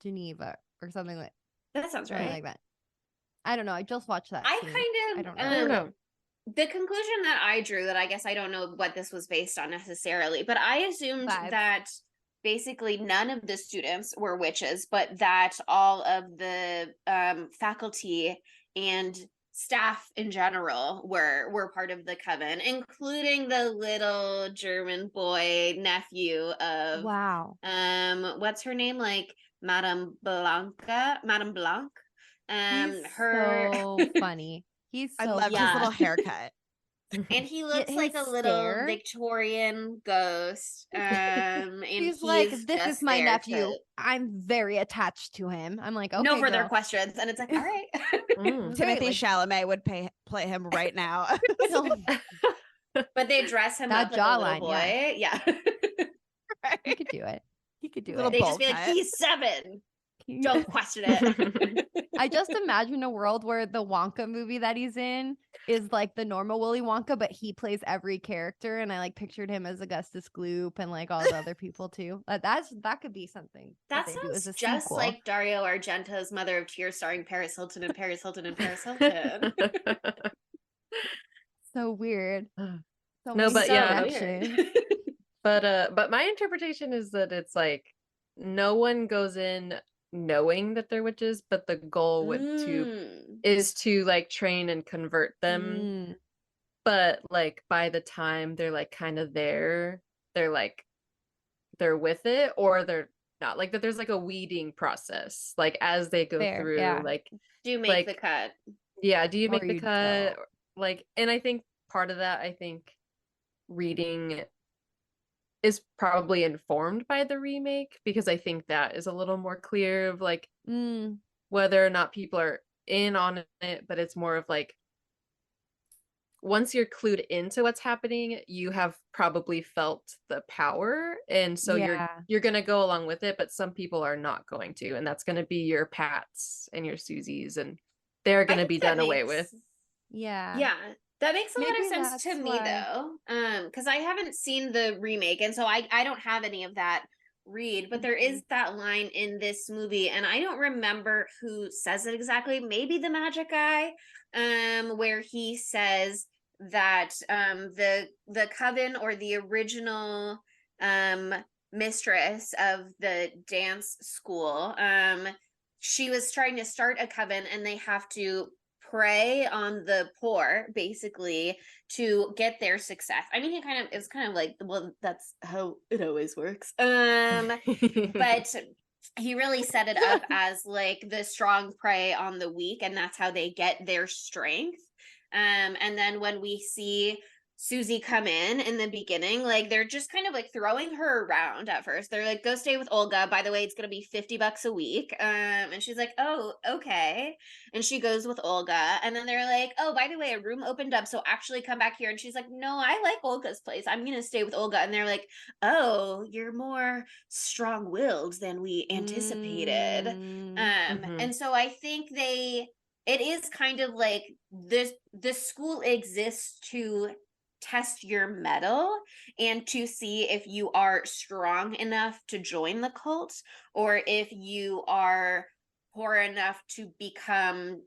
Geneva or something That sounds something right. like that. I don't know. I just watched that. I scene. kind I of don't know. the conclusion that I drew, that I guess I don't know what this was based on necessarily, but I assumed Vibes. that basically none of the students were witches, but that all of the faculty and staff in general were part of the coven, including the little German boy nephew of Wow. what's her name, like Madame Blanc. He's Her so funny. He's so I loved his Yeah. little haircut. and he looks like his a little stare. Victorian ghost. And He's like, this just is my there nephew. to- I'm very attached to him. I'm like, okay, no further girl. questions, and it's like, all right. Mm. Timothy like- Chalamet would play him right now. But they dress him That up like a little jawline, boy. Yeah. He could do it. He could do Little it. They bowl just be like, cut. he's 7. Don't question it. I just imagine a world where the Wonka movie that he's in is like the normal Willy Wonka, but he plays every character, and I like pictured him as Augustus Gloop and like all the other people too. That could be something That they do as sounds a just sequel. like Dario Argento's Mother of Tears, starring Paris Hilton and Paris Hilton and Paris Hilton. So weird. No, So many but yeah, connections. but my interpretation is that it's like no one goes in knowing that they're witches, but the goal is to like train and convert them. But like by the time they're like kind of there, they're with it, or they're not. Like that there's like a weeding process, like as they go Fair, through, yeah. Do you make like the cut? yeah, do you Or make the you cut? don't. Like, and I think part of that, I think reading is probably informed by the remake, because I think that is a little more clear of like whether or not people are in on it, but it's more of like once you're clued into what's happening, you have probably felt the power, and so you're gonna go along with it, but some people are not going to, and that's gonna be your Pats and your Susies, and they're gonna be done away with. Yeah, that makes a lot of sense to me though, because I haven't seen the remake, and so I don't have any of that read, but there is that line in this movie, and I don't remember who says it exactly, maybe the magic guy, where he says that the coven, or the original mistress of the dance school, she was trying to start a coven, and they have to prey on the poor basically to get their success. I mean, it's kind of like, well, that's how it always works. But he really set it up as like the strong prey on the weak, and that's how they get their strength. And then when we see Susie come in the beginning, like they're just kind of like throwing her around at first. They're like, go stay with Olga. By the way, it's going to be $50 a week. And she's like, oh, okay. And she goes with Olga. And then they're like, oh, by the way, a room opened up, so actually come back here. And she's like, no, I like Olga's place. I'm going to stay with Olga. And they're like, oh, you're more strong-willed than we anticipated. And so I think it is kind of like this, the school exists to test your mettle and to see if you are strong enough to join the cult, or if you are poor enough to become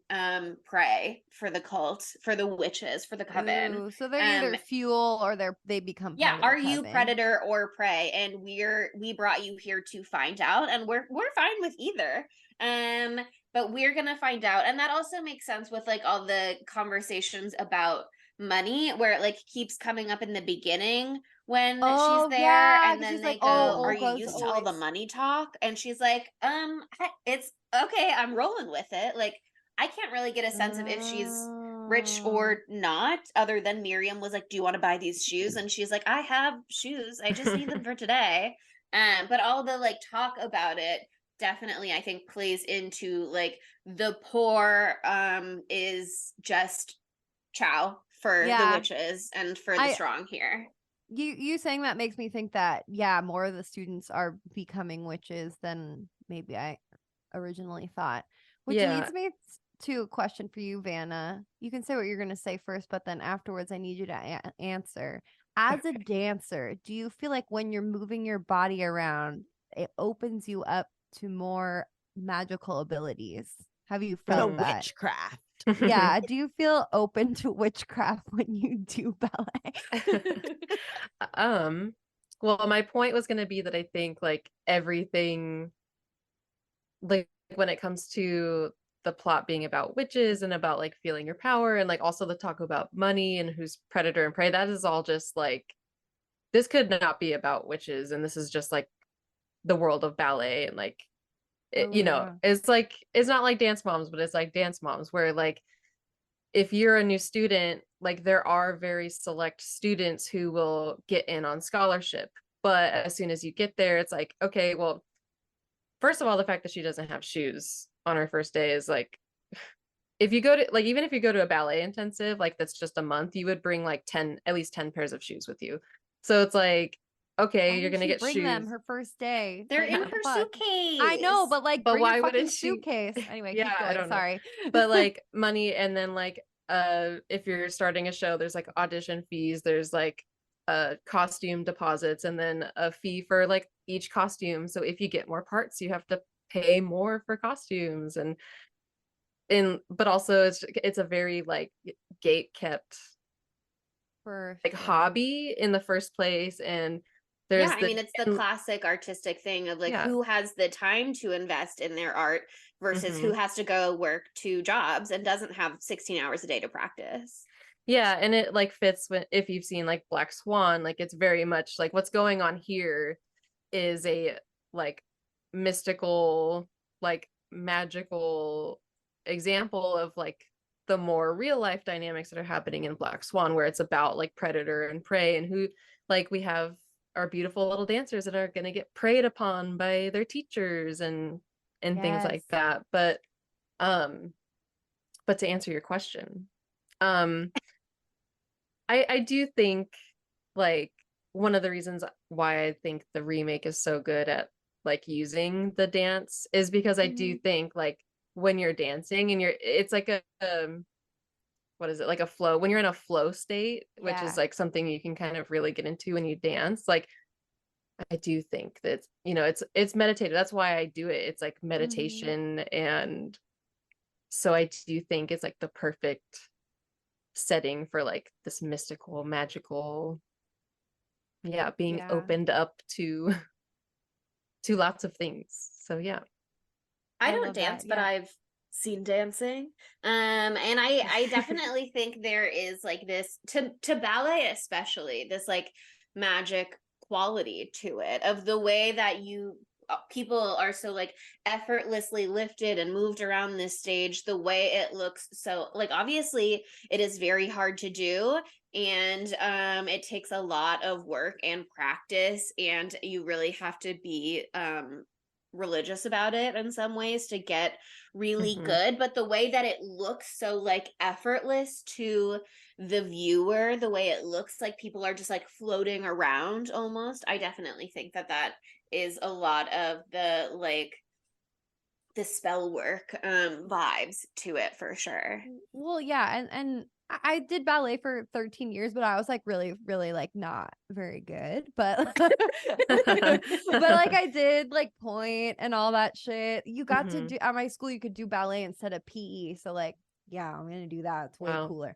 prey for the cult, for the witches, for the coven. Ooh, so they're either fuel or they become part of the are you coven. predator or prey? And we brought you here to find out, and we're fine with either. But we're gonna find out. And that also makes sense with like all the conversations about money, where it like keeps coming up in the beginning when she's there, yeah, and then she's they like, go, oh, are you Olga's used to all the always- money talk? And she's like, it's okay, I'm rolling with it. Like, I can't really get a sense of if she's rich or not, other than Miriam was like, do you want to buy these shoes? And she's like, I have shoes, I just need them for today. But all the like talk about it definitely, I think, plays into like the poor is just chow for the witches and for the strong here. You saying that makes me think that more of the students are becoming witches than maybe I originally thought, which leads me to a question for you, Vannah. You can say what you're going to say first, but then afterwards I need you to answer. As a dancer, do you feel like when you're moving your body around, it opens you up to more magical abilities? Have you felt that? Witchcraft. Yeah. Do you feel open to witchcraft when you do ballet? Well, my point was going to be that I think like everything, like when it comes to the plot being about witches and about like feeling your power, and like also the talk about money and who's predator and prey, that is all just like, this could not be about witches, and this is just like the world of ballet. And like it's like, it's not like Dance Moms, but it's like Dance Moms, where like if you're a new student, like there are very select students who will get in on scholarship, but as soon as you get there, it's like, okay, well, first of all, the fact that she doesn't have shoes on her first day is like, if you go to like, even if you go to a ballet intensive, like that's just a month, you would bring like at least 10 pairs of shoes with you. So it's like, okay, you're gonna get bring shoes. them her first day. They're in her suitcase. I know, but like, but bring why a fucking wouldn't she? Suitcase. Anyway, Yeah, keep going. I don't know. Sorry. But like money, and then like if you're starting a show, there's like audition fees, there's like costume deposits, and then a fee for like each costume. So if you get more parts, you have to pay more for costumes. But also it's a very like gate kept hobby in the first place. And there's I mean, it's the classic artistic thing of like, who has the time to invest in their art versus who has to go work 2 jobs and doesn't have 16 hours a day to practice. Yeah, and it like fits if you've seen like Black Swan, like it's very much like what's going on here is a like mystical, like magical example of like the more real life dynamics that are happening in Black Swan, where it's about like predator and prey, and who, like, we have our beautiful little dancers that are going to get preyed upon by their teachers and things like that. But to answer your question, I do think like one of the reasons why I think the remake is so good at like using the dance is because I do think like when you're dancing and it's like a what is it, like a flow, when you're in a flow state, which is like something you can kind of really get into when you dance. Like I do think that it's meditative. That's why I do it. It's like meditation. And so I do think it's like the perfect setting for like this mystical, magical, being opened up to lots of things. So I don't dance, but I've seen dancing. And I definitely think there is like this to ballet, especially this like magic quality to it, of the way that people are so like effortlessly lifted and moved around this stage, the way it looks. So like, obviously it is very hard to do, and it takes a lot of work and practice, and you really have to be religious about it in some ways to get really good. But the way that it looks so like effortless to the viewer, the way it looks like people are just like floating around almost, I definitely think that is a lot of the like the spell work vibes to it, for sure. Well, yeah, and I did ballet for 13 years, but I was like really, really like not very good. But like I did like point and all that shit. You got to do at my school, you could do ballet instead of PE. So like, yeah, I'm gonna do that. It's way cooler.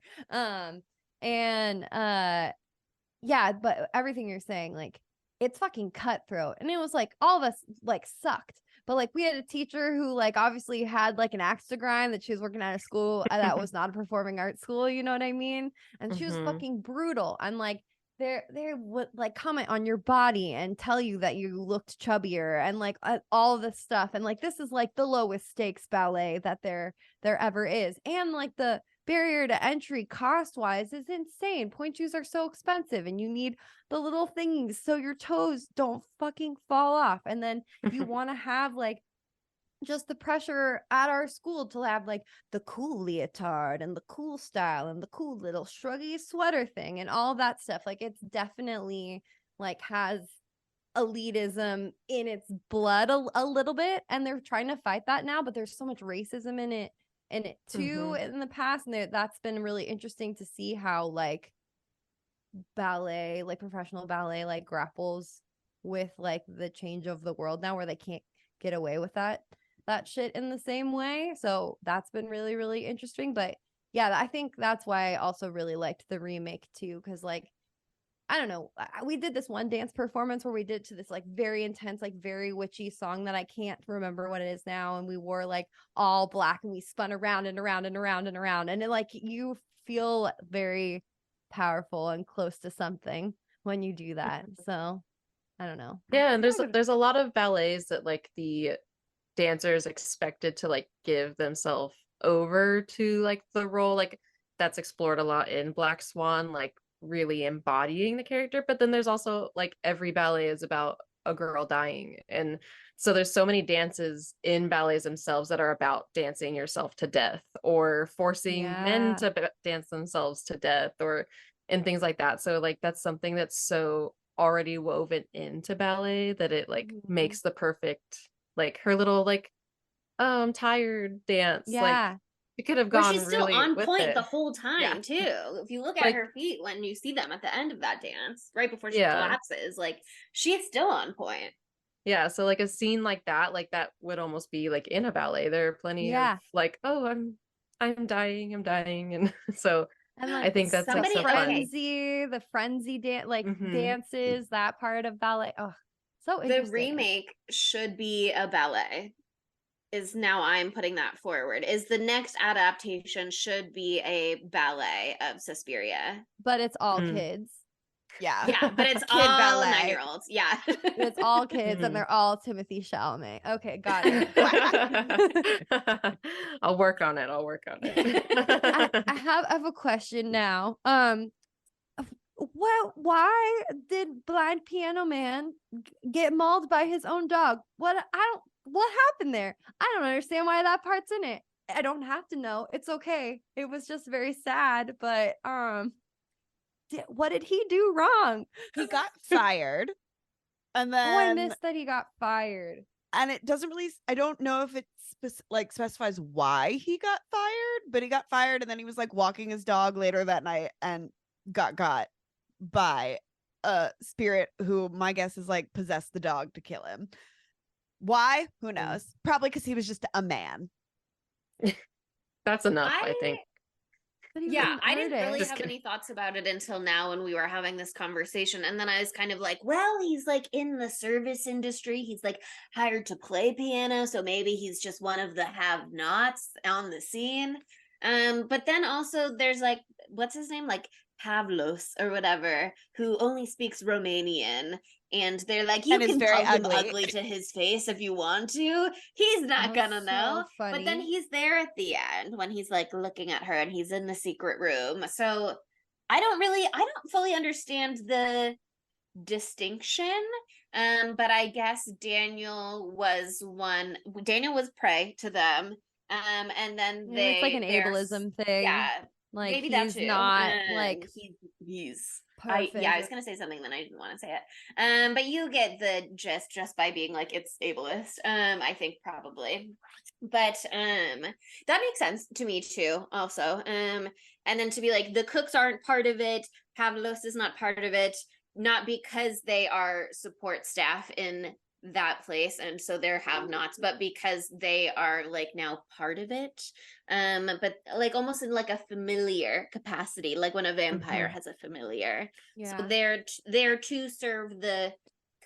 Yeah, but everything you're saying, like, it's fucking cutthroat. And it was like all of us like sucked. But like we had a teacher who like obviously had like an axe to grind that she was working at a school that was not a performing arts school, you know what I mean? And she was fucking brutal. And like they would like comment on your body and tell you that you looked chubbier and like all of this stuff. And like this is like the lowest stakes ballet that there ever is. And like the barrier to entry cost wise is insane. Point shoes are so expensive and you need the little things so your toes don't fucking fall off. And then you want to have like just the pressure at our school to have like the cool leotard and the cool style and the cool little shruggy sweater thing and all that stuff. Like it's definitely like has elitism in its blood a little bit, and they're trying to fight that now, but there's so much racism in it too in the past, and that's been really interesting to see how like ballet, like professional ballet, like grapples with like the change of the world now where they can't get away with that shit in the same way. So that's been really, really interesting. But yeah, I think that's why I also really liked the remake too, because like I don't know, we did this one dance performance where we did to this like very intense, like very witchy song that I can't remember what it is now. And we wore like all black and we spun around and around and around and around. And it like you feel very powerful and close to something when you do that. So I don't know. Yeah, and there's a lot of ballets that like the dancers expected to like give themselves over to like the role. Like that's explored a lot in Black Swan, like really embodying the character. But then there's also like every ballet is about a girl dying, and so there's so many dances in ballets themselves that are about dancing yourself to death or forcing men to dance themselves to death or and things like that. So like that's something that's so already woven into ballet that it like makes the perfect like her little like tired dance. Like it could have gone she's still really on point it the whole time too. If you look at like, her feet when you see them at the end of that dance, right before she collapses, like she's still on point. Yeah, so like a scene like that would almost be like in a ballet. There are plenty of like, oh, I'm dying, and so and like I think that's somebody so frenzy, the frenzy dance, like dances, that part of ballet. Oh, so interesting. The remake should be a ballet. Is now I'm putting that forward. Is the next adaptation should be a ballet of Suspiria, but it's all kids. Yeah, but it's all ballet. 9-year-olds. Yeah, it's all kids, and they're all Timothy Chalamet. Okay, got it. I'll work on it. I have a question now. Why did Blind Piano Man get mauled by his own dog? What happened there? I don't understand why that part's in it. I don't have to know. It's okay. It was just very sad, but what did he do wrong? He got fired. And then I missed that he got fired. And it doesn't really, I don't know if it specifies why he got fired, but he got fired and then he was like walking his dog later that night and got by a spirit who my guess is like possessed the dog to kill him. Why? Who knows? Probably because he was just a man. That's enough, I think. Yeah, I didn't really have any thoughts about it until now when we were having this conversation. And then I was kind of like, well, he's like in the service industry. He's like hired to play piano. So maybe he's just one of the have-nots on the scene. But then also there's like, what's his name? Like Pavlos or whatever, who only speaks Romanian. And they're like, you can call him ugly to his face if you want to. He's not gonna know. Funny. But then he's there at the end when he's like looking at her and he's in the secret room. So I don't fully understand the distinction. But I guess Daniel was prey to them. And then it's like an ableism thing. Yeah. Like maybe he's that too. not like he's perfect. I was gonna say something, then I didn't want to say it. But you get the gist just by being like it's ableist. I think probably, but that makes sense to me too. Also, and And then to be like, the cooks aren't part of it, Pavlos is not part of it, not because they are support staff in that place and so they're have-nots, but because they are like now part of it, but like almost in like a familiar capacity, like when a vampire has a familiar. So they're there to serve the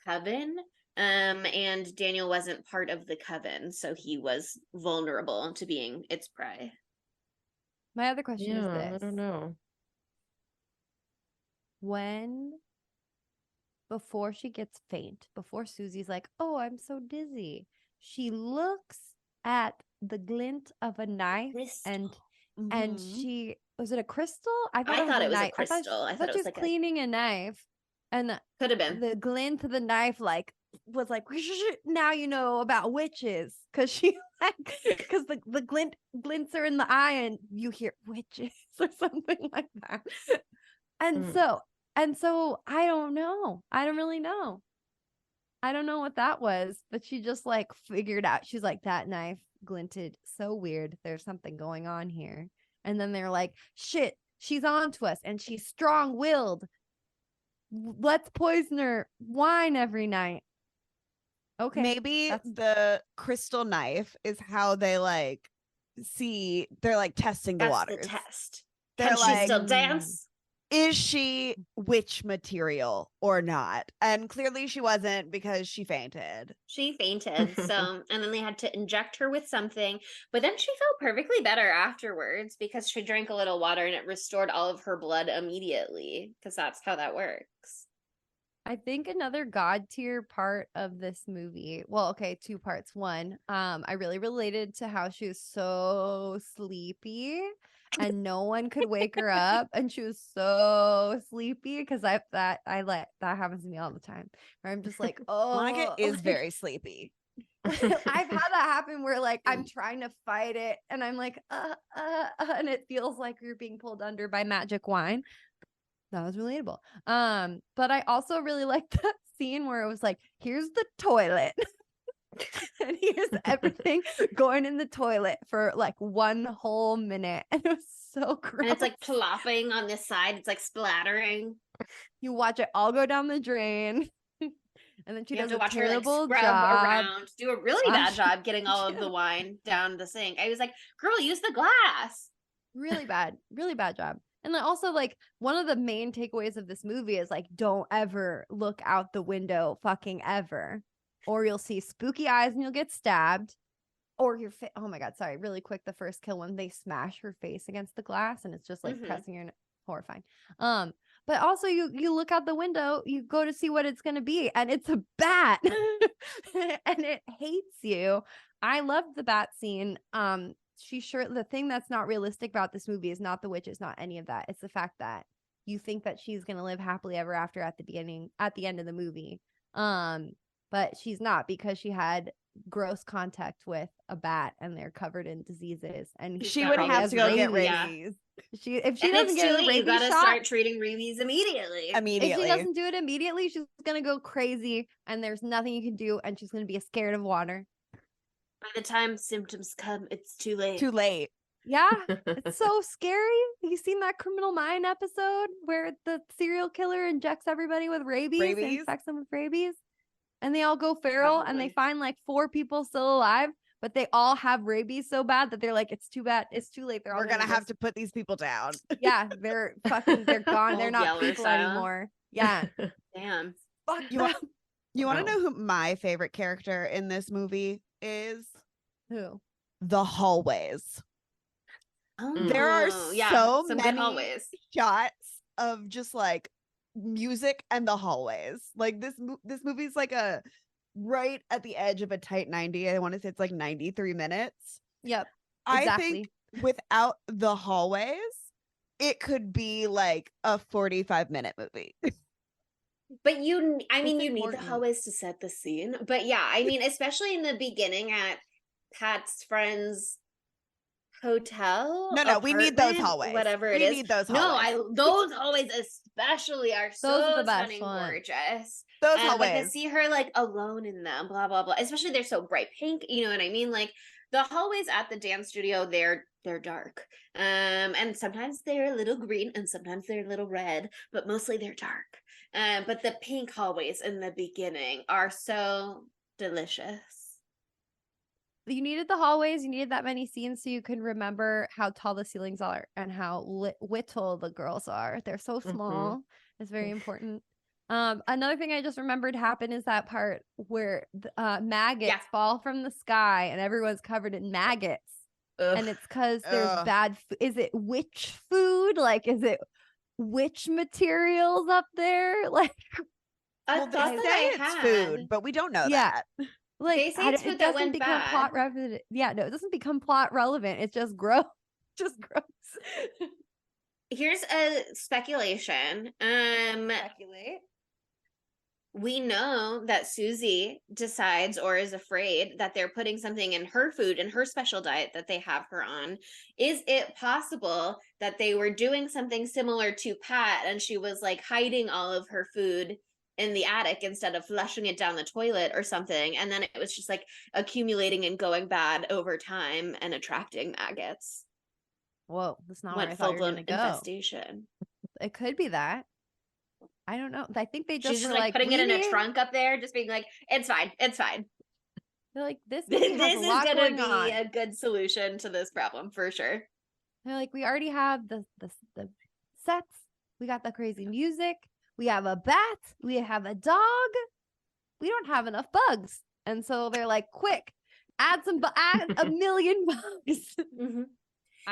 coven, and Daniel wasn't part of the coven, so he was vulnerable to being its prey. My other question is this. I don't know. Before she gets faint, before Susie's like, oh, I'm so dizzy, she looks at the glint of a knife and she, was it a crystal? I thought it was a crystal. I thought she was like cleaning a knife, and could have been the glint of the knife like was like, now you know about witches, because she like, because the glints are in the eye and you hear witches or something like that. And so I don't know. I don't really know. I don't know what that was, but she just like figured out. She's like, that knife glinted so weird. There's something going on here. And then they're like, shit, she's on to us and she's strong-willed. Let's poison her wine every night. Okay. Maybe the crystal knife is how they like see, they're like testing the waters. The test. They're Can like, she still dance? Is she witch material or not? And clearly she wasn't, because she fainted. She fainted. So, and then they had to inject her with something, but then she felt perfectly better afterwards because she drank a little water and it restored all of her blood immediately, because that's how that works. I think another God tier part of this movie, well, okay, two parts. One, I really related to how she was so sleepy and no one could wake her up, and she was so sleepy, because that happens to me all the time, where I'm just like, oh, Monica is very sleepy. I've had that happen where like I'm trying to fight it and I'm like and it feels like you're being pulled under by magic wine. That was relatable. But I also really liked that scene where it was like, here's the toilet. And here's everything going in the toilet for like one whole minute. And it was so gross. And it's like plopping on this side. It's like splattering. You watch it all go down the drain. And then she does a terrible scrub job around, do a really bad job getting all of the wine down the sink. I was like, girl, use the glass. Really bad job. And then also, like, one of the main takeaways of this movie is like, don't ever look out the window fucking ever, or you'll see spooky eyes and you'll get stabbed, or your face. Oh my God. Sorry. Really quick. The first kill, when they smash her face against the glass and it's just like pressing your horrifying. But also you look out the window, you go to see what it's going to be, and it's a bat and it hates you. I loved the bat scene. The thing that's not realistic about this movie is not the witch, it's not any of that. It's the fact that you think that she's going to live happily ever after at the end of the movie. But she's not, because she had gross contact with a bat and they're covered in diseases, and she would have to go get rabies. If she doesn't get a rabies you gotta shot, start treating rabies immediately. If she doesn't do it immediately, she's gonna go crazy and there's nothing you can do, and she's gonna be scared of water. By the time symptoms come, it's too late. Yeah, it's so scary. You seen that Criminal Mind episode where the serial killer injects everybody with rabies? And infects them with rabies, and they all go feral. Probably. And they find like 4 people still alive, but they all have rabies so bad that they're like, it's too bad, it's too late. We're gonna have to put these people down. Yeah, they're gone. They're not people anymore. Yeah. Damn. Fuck you want to know who my favorite character in this movie is? Who? The hallways. There are so many hallways shots of just like music and the hallways. Like this movie's like a right at the edge of a tight 90. I want to say it's like 93 minutes. Yep. Exactly. I think without the hallways, it could be like a 45-minute movie. But you need the hallways to set the scene. But yeah, I mean, especially in the beginning at Pat's friend's hotel. No, we need those hallways. Whatever it is. We need those hallways. Those hallways especially are so stunning, gorgeous. Those hallways. But to see her like alone in them, blah blah blah. Especially they're so bright pink. You know what I mean? Like the hallways at the dance studio, they're they're dark. And sometimes they're a little green and sometimes they're a little red, but mostly they're dark. But the pink hallways in the beginning are so delicious. You needed the hallways, you needed that many scenes so you can remember how tall the ceilings are and how little the girls are. They're so small. It's very important. Another thing I just remembered happened is that part where maggots fall from the sky and everyone's covered in maggots. Ugh. And it's because there's bad is it witch food? Like, is it witch materials up there? Like, well, they say it's food, but we don't know that. Like, they say it's food that went bad. Plot relevant. Yeah, no, it doesn't become plot relevant. It's just gross. Just gross. Here's a speculation. Speculate. We know that Susie decides or is afraid that they're putting something in her food, in her special diet that they have her on. Is it possible that they were doing something similar to Pat and she was like hiding all of her food in the attic instead of flushing it down the toilet or something? And then it was just like accumulating and going bad over time and attracting maggots. Whoa, that's not where I thought you were going to go. Infestation. It could be that. I don't know. I think they just She's just were like putting it in a trunk up there, just being like, it's fine. It's fine. They're like, this is going to be a good solution to this problem for sure. They're like, we already have the sets. We got the crazy music. We have a bat. We have a dog. We don't have enough bugs. And so they're like, quick, add a million bugs. Mm-hmm.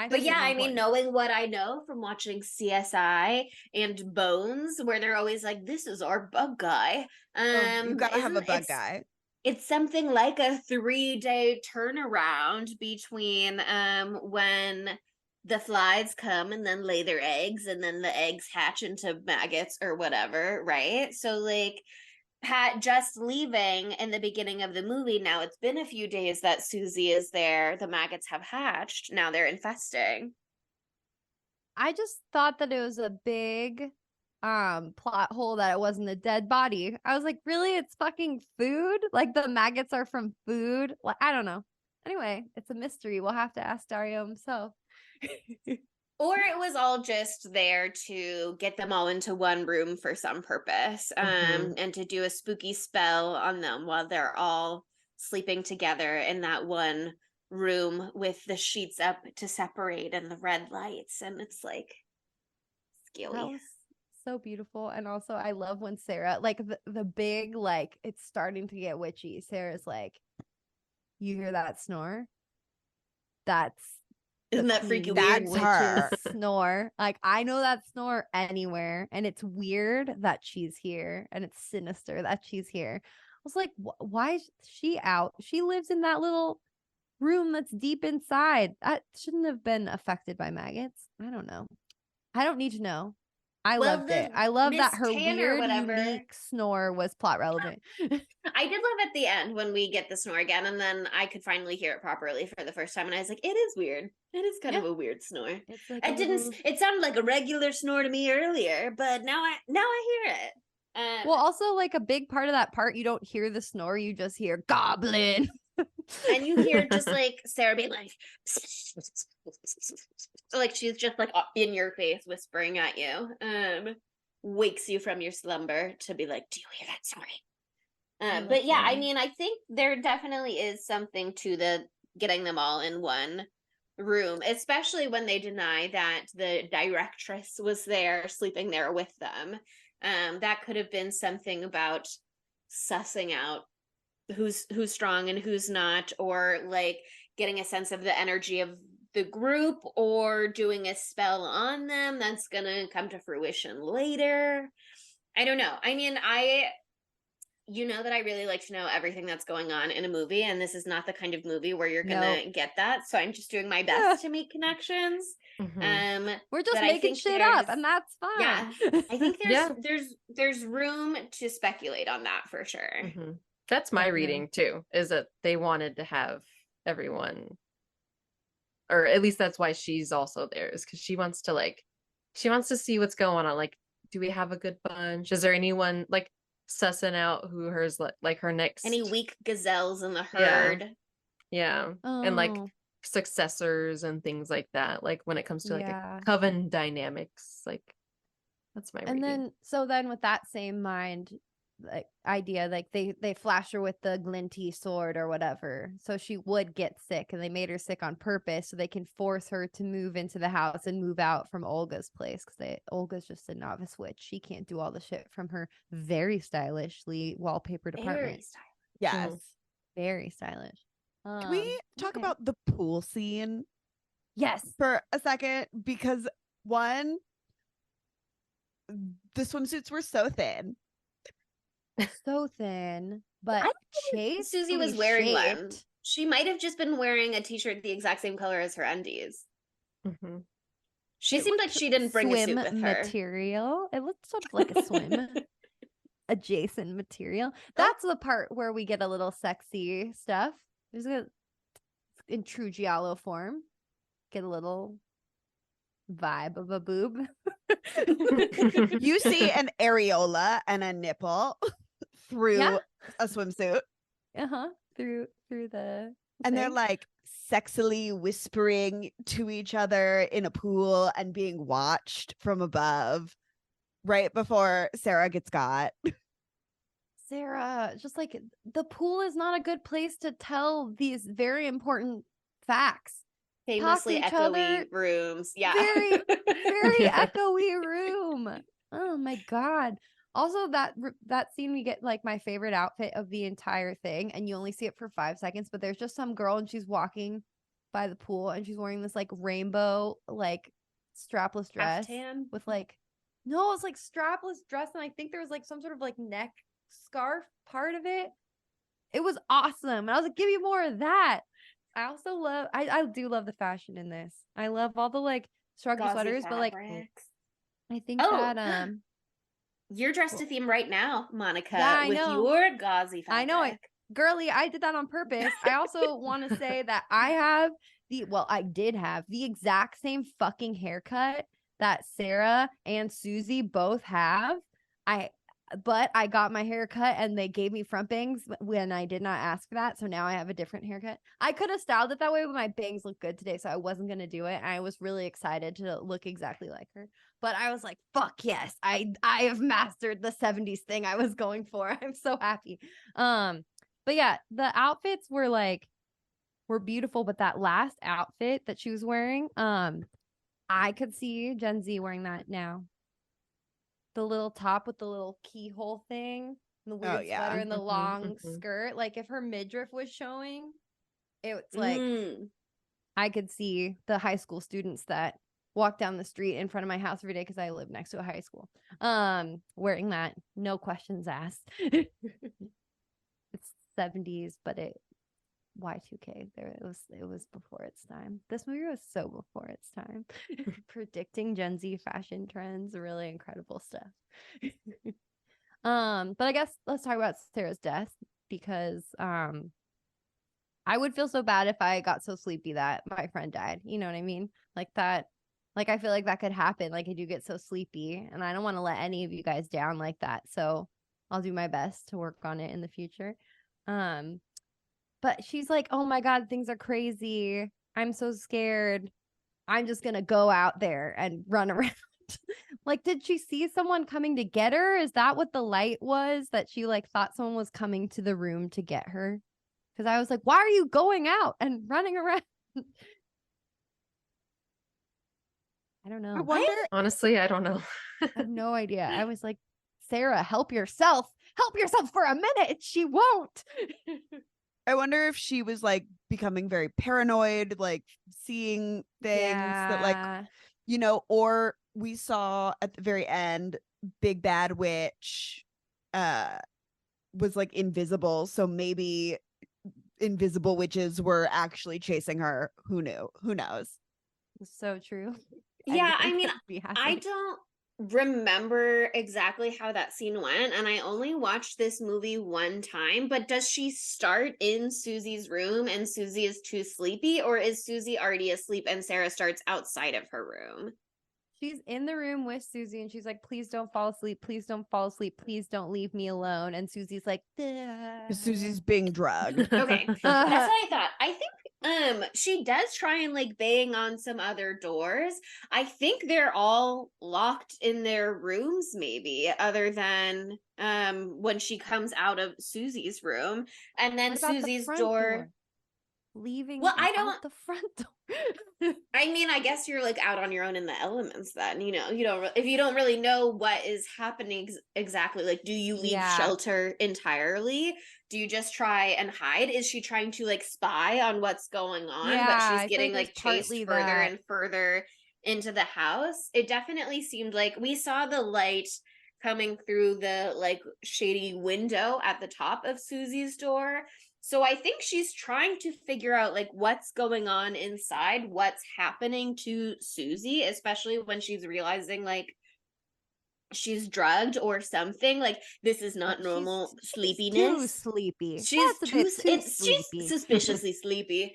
But yeah, I mean, knowing what I know from watching CSI and Bones, where they're always like, this is our bug guy. You gotta have a bug guy. It's something like a 3-day turnaround between when the flies come and then lay their eggs and then the eggs hatch into maggots or whatever, right? So like Pat just leaving in the beginning of the movie. Now it's been a few days that Susie is there. The maggots have hatched. Now they're infesting. I just thought that it was a big plot hole that it wasn't a dead body. I was like, really? It's fucking food? Like the maggots are from food? Like, I don't know. Anyway, it's a mystery. We'll have to ask Dario himself. Or it was all just there to get them all into one room for some purpose, and to do a spooky spell on them while they're all sleeping together in that one room with the sheets up to separate and the red lights. And it's like scary. That was so beautiful. And also I love when Sarah, like the big, like it's starting to get witchy. Sarah's like, you hear that snore? Isn't that freaky weird? That's her snore. Like, I know that snore anywhere, and it's weird that she's here, and it's sinister that she's here. I was like, why is she out? She lives in that little room that's deep inside. That shouldn't have been affected by maggots. I don't know. I don't need to know. I loved it. I love that her weird, unique snore was plot relevant. I did love at the end when we get the snore again, and then I could finally hear it properly for the first time, and I was like, it is weird. It is kind of a weird snore. It's like it sounded like a regular snore to me earlier, but now I hear it. Well, also like a big part of that part, you don't hear the snore, you just hear goblin. And you hear just like Sarah being like, like she's just like in your face whispering at you, wakes you from your slumber to be like, do you hear that snoring? But yeah, I mean, I think there definitely is something to the getting them all in one room, especially when they deny that the directress was there sleeping there with them. That could have been something about sussing out who's strong and who's not, or like getting a sense of the energy of the group, or doing a spell on them that's gonna come to fruition later. I don't know. I mean, you know that I really like to know everything that's going on in a movie, and this is not the kind of movie where you're gonna get that, so I'm just doing my best to make connections. We're just making shit up, and that's fine. Yeah, I think there's room to speculate on that for sure. That's my reading too, is that they wanted to have everyone, or at least that's why she's also there, is because she wants to see what's going on. Like, do we have a good bunch? Is there anyone like sussing out who hers like her next, any weak gazelles in the herd? Yeah. And like successors and things like that. Like when it comes to like Yeah. a coven dynamics, like that's my And reading. then with that same mind like idea, like they flash her with the glinty sword or whatever, so she would get sick, and they made her sick on purpose so they can force her to move into the house and move out from Olga's place, because Olga's just a novice witch. She can't do all the shit from her very stylishly wallpapered apartment. Very stylish. Yes. Very stylish. Can we talk okay. about the pool scene Yes. for a second? Because one, the swimsuits were so thin. So thin, but Susie was wearing one. She might have just been wearing a t-shirt the exact same color as her undies. Mm-hmm. She seemed like she didn't bring a suit with her. Material. It looked sort of like a swim adjacent material. That's the part where we get a little sexy stuff. There's in true giallo form, get a little vibe of a boob. You see an areola and a nipple through a swimsuit. Through the and they're like sexily whispering to each other in a pool and being watched from above right before Sarah gets got. Sarah, just like the pool is not a good place to tell these very important facts. Famously echoey rooms. Yeah. Very, very echoey room. Oh my God. Also, that scene, we get like my favorite outfit of the entire thing, and you only see it for 5 seconds, but there's just some girl and she's walking by the pool and she's wearing this like rainbow, like strapless dress with like, no, it's like strapless dress. And I think there was like some sort of like neck scarf part of it. It was awesome. And I was like, give me more of that. I also love, I do love the fashion in this. I love all the like struggle sweaters, but like, I think that, you're dressed to theme right now, Monica, yeah, with your gauzy fabric. I know, girly, I did that on purpose. I also want to say that I did have the exact same fucking haircut that Sarah and Susie both have. But I got my hair cut and they gave me front bangs when I did not ask for that. So now I have a different haircut. I could have styled it that way, but my bangs look good today. So I wasn't going to do it. I was really excited to look exactly like her. But I was like, fuck yes. I have mastered the 70s thing I was going for. I'm so happy. But yeah, the outfits were beautiful. But that last outfit that she was wearing, I could see Gen Z wearing that now. The little top with the little keyhole thing, and the weird sweater and the long skirt. Like if her midriff was showing, it's like I could see the high school students that walk down the street in front of my house every day because I live next to a high school. Wearing that, no questions asked. It's 70s, but Y2K. It was before its time. This movie was so before its time. Predicting Gen Z fashion trends, really incredible stuff. But I guess let's talk about Sarah's death, because I would feel so bad if I got so sleepy that my friend died. You know what I mean? Like that. Like I feel like that could happen. Like I do get so sleepy, and I don't want to let any of you guys down like that. So I'll do my best to work on it in the future. But she's like, oh my God, things are crazy. I'm so scared. I'm just going to go out there and run around. Like, did she see someone coming to get her? Is that what the light was? That she like thought someone was coming to the room to get her? Because I was like, why are you going out and running around? I don't know. Honestly, I don't know. I have no idea. I was like, Sarah, help yourself. Help yourself for a minute. She won't. I wonder if she was like becoming very paranoid, like seeing things that like, you know, or we saw at the very end, Big Bad Witch was like invisible. So maybe invisible witches were actually chasing her. Who knew? Who knows? So true. Yeah, I mean, I don't remember exactly how that scene went, and I only watched this movie one time, but does she start in Susie's room and Susie is too sleepy, or is Susie already asleep and Sarah starts outside of her room? She's in the room with Susie and she's like, please don't fall asleep. Please don't fall asleep. Please don't leave me alone. And Susie's like, Susie's being drugged. Okay. That's what I thought. I think She does try and like bang on some other doors. I think they're all locked in their rooms, maybe, other than when she comes out of Susie's room. And then What about the Susie's front door. leaving Well, her I don't. out the front door. I mean, I guess you're like out on your own in the elements then, you don't if you don't really know what is happening exactly, like, do you leave shelter entirely? Do you just try and hide? Is she trying to like spy on what's going on, but she's I feel getting there's like chased partly further that. and further into the house? It definitely seemed like we saw the light coming through the like shady window at the top of Susie's door. So I think she's trying to figure out like what's going on inside, what's happening to Susie, especially when she's realizing like she's drugged or something. Like this is not normal sleepiness. Too sleepy. She's That's a bit too sleepy. She's suspiciously sleepy.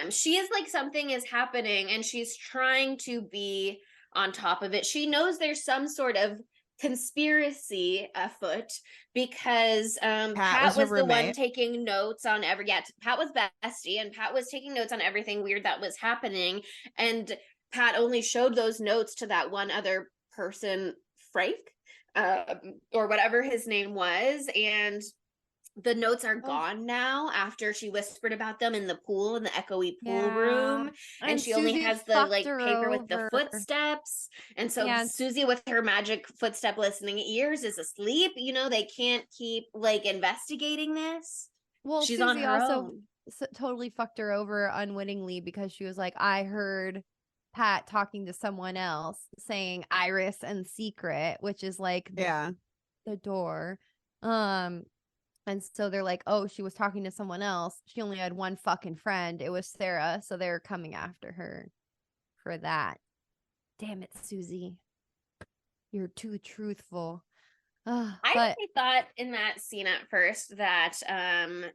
She is like something is happening and she's trying to be on top of it. She knows there's some sort of conspiracy afoot because Pat was the one taking notes on Pat was bestie and Pat was taking notes on everything weird that was happening, and Pat only showed those notes to that one other person, Frank, or whatever his name was, and the notes are gone now after she whispered about them in the pool, in the echoey pool room. And she only has the like paper with the footsteps. And so Susie with her magic footstep listening ears is asleep. They can't keep like investigating this. Well, she's Susie on her also own. Totally fucked her over unwittingly because she was like, I heard Pat talking to someone else saying Iris and Secret, which is like the door. And so they're like, oh, she was talking to someone else. She only had one fucking friend. It was Sarah. So they're coming after her for that. Damn it, Susie. You're too truthful. I actually thought in that scene at first that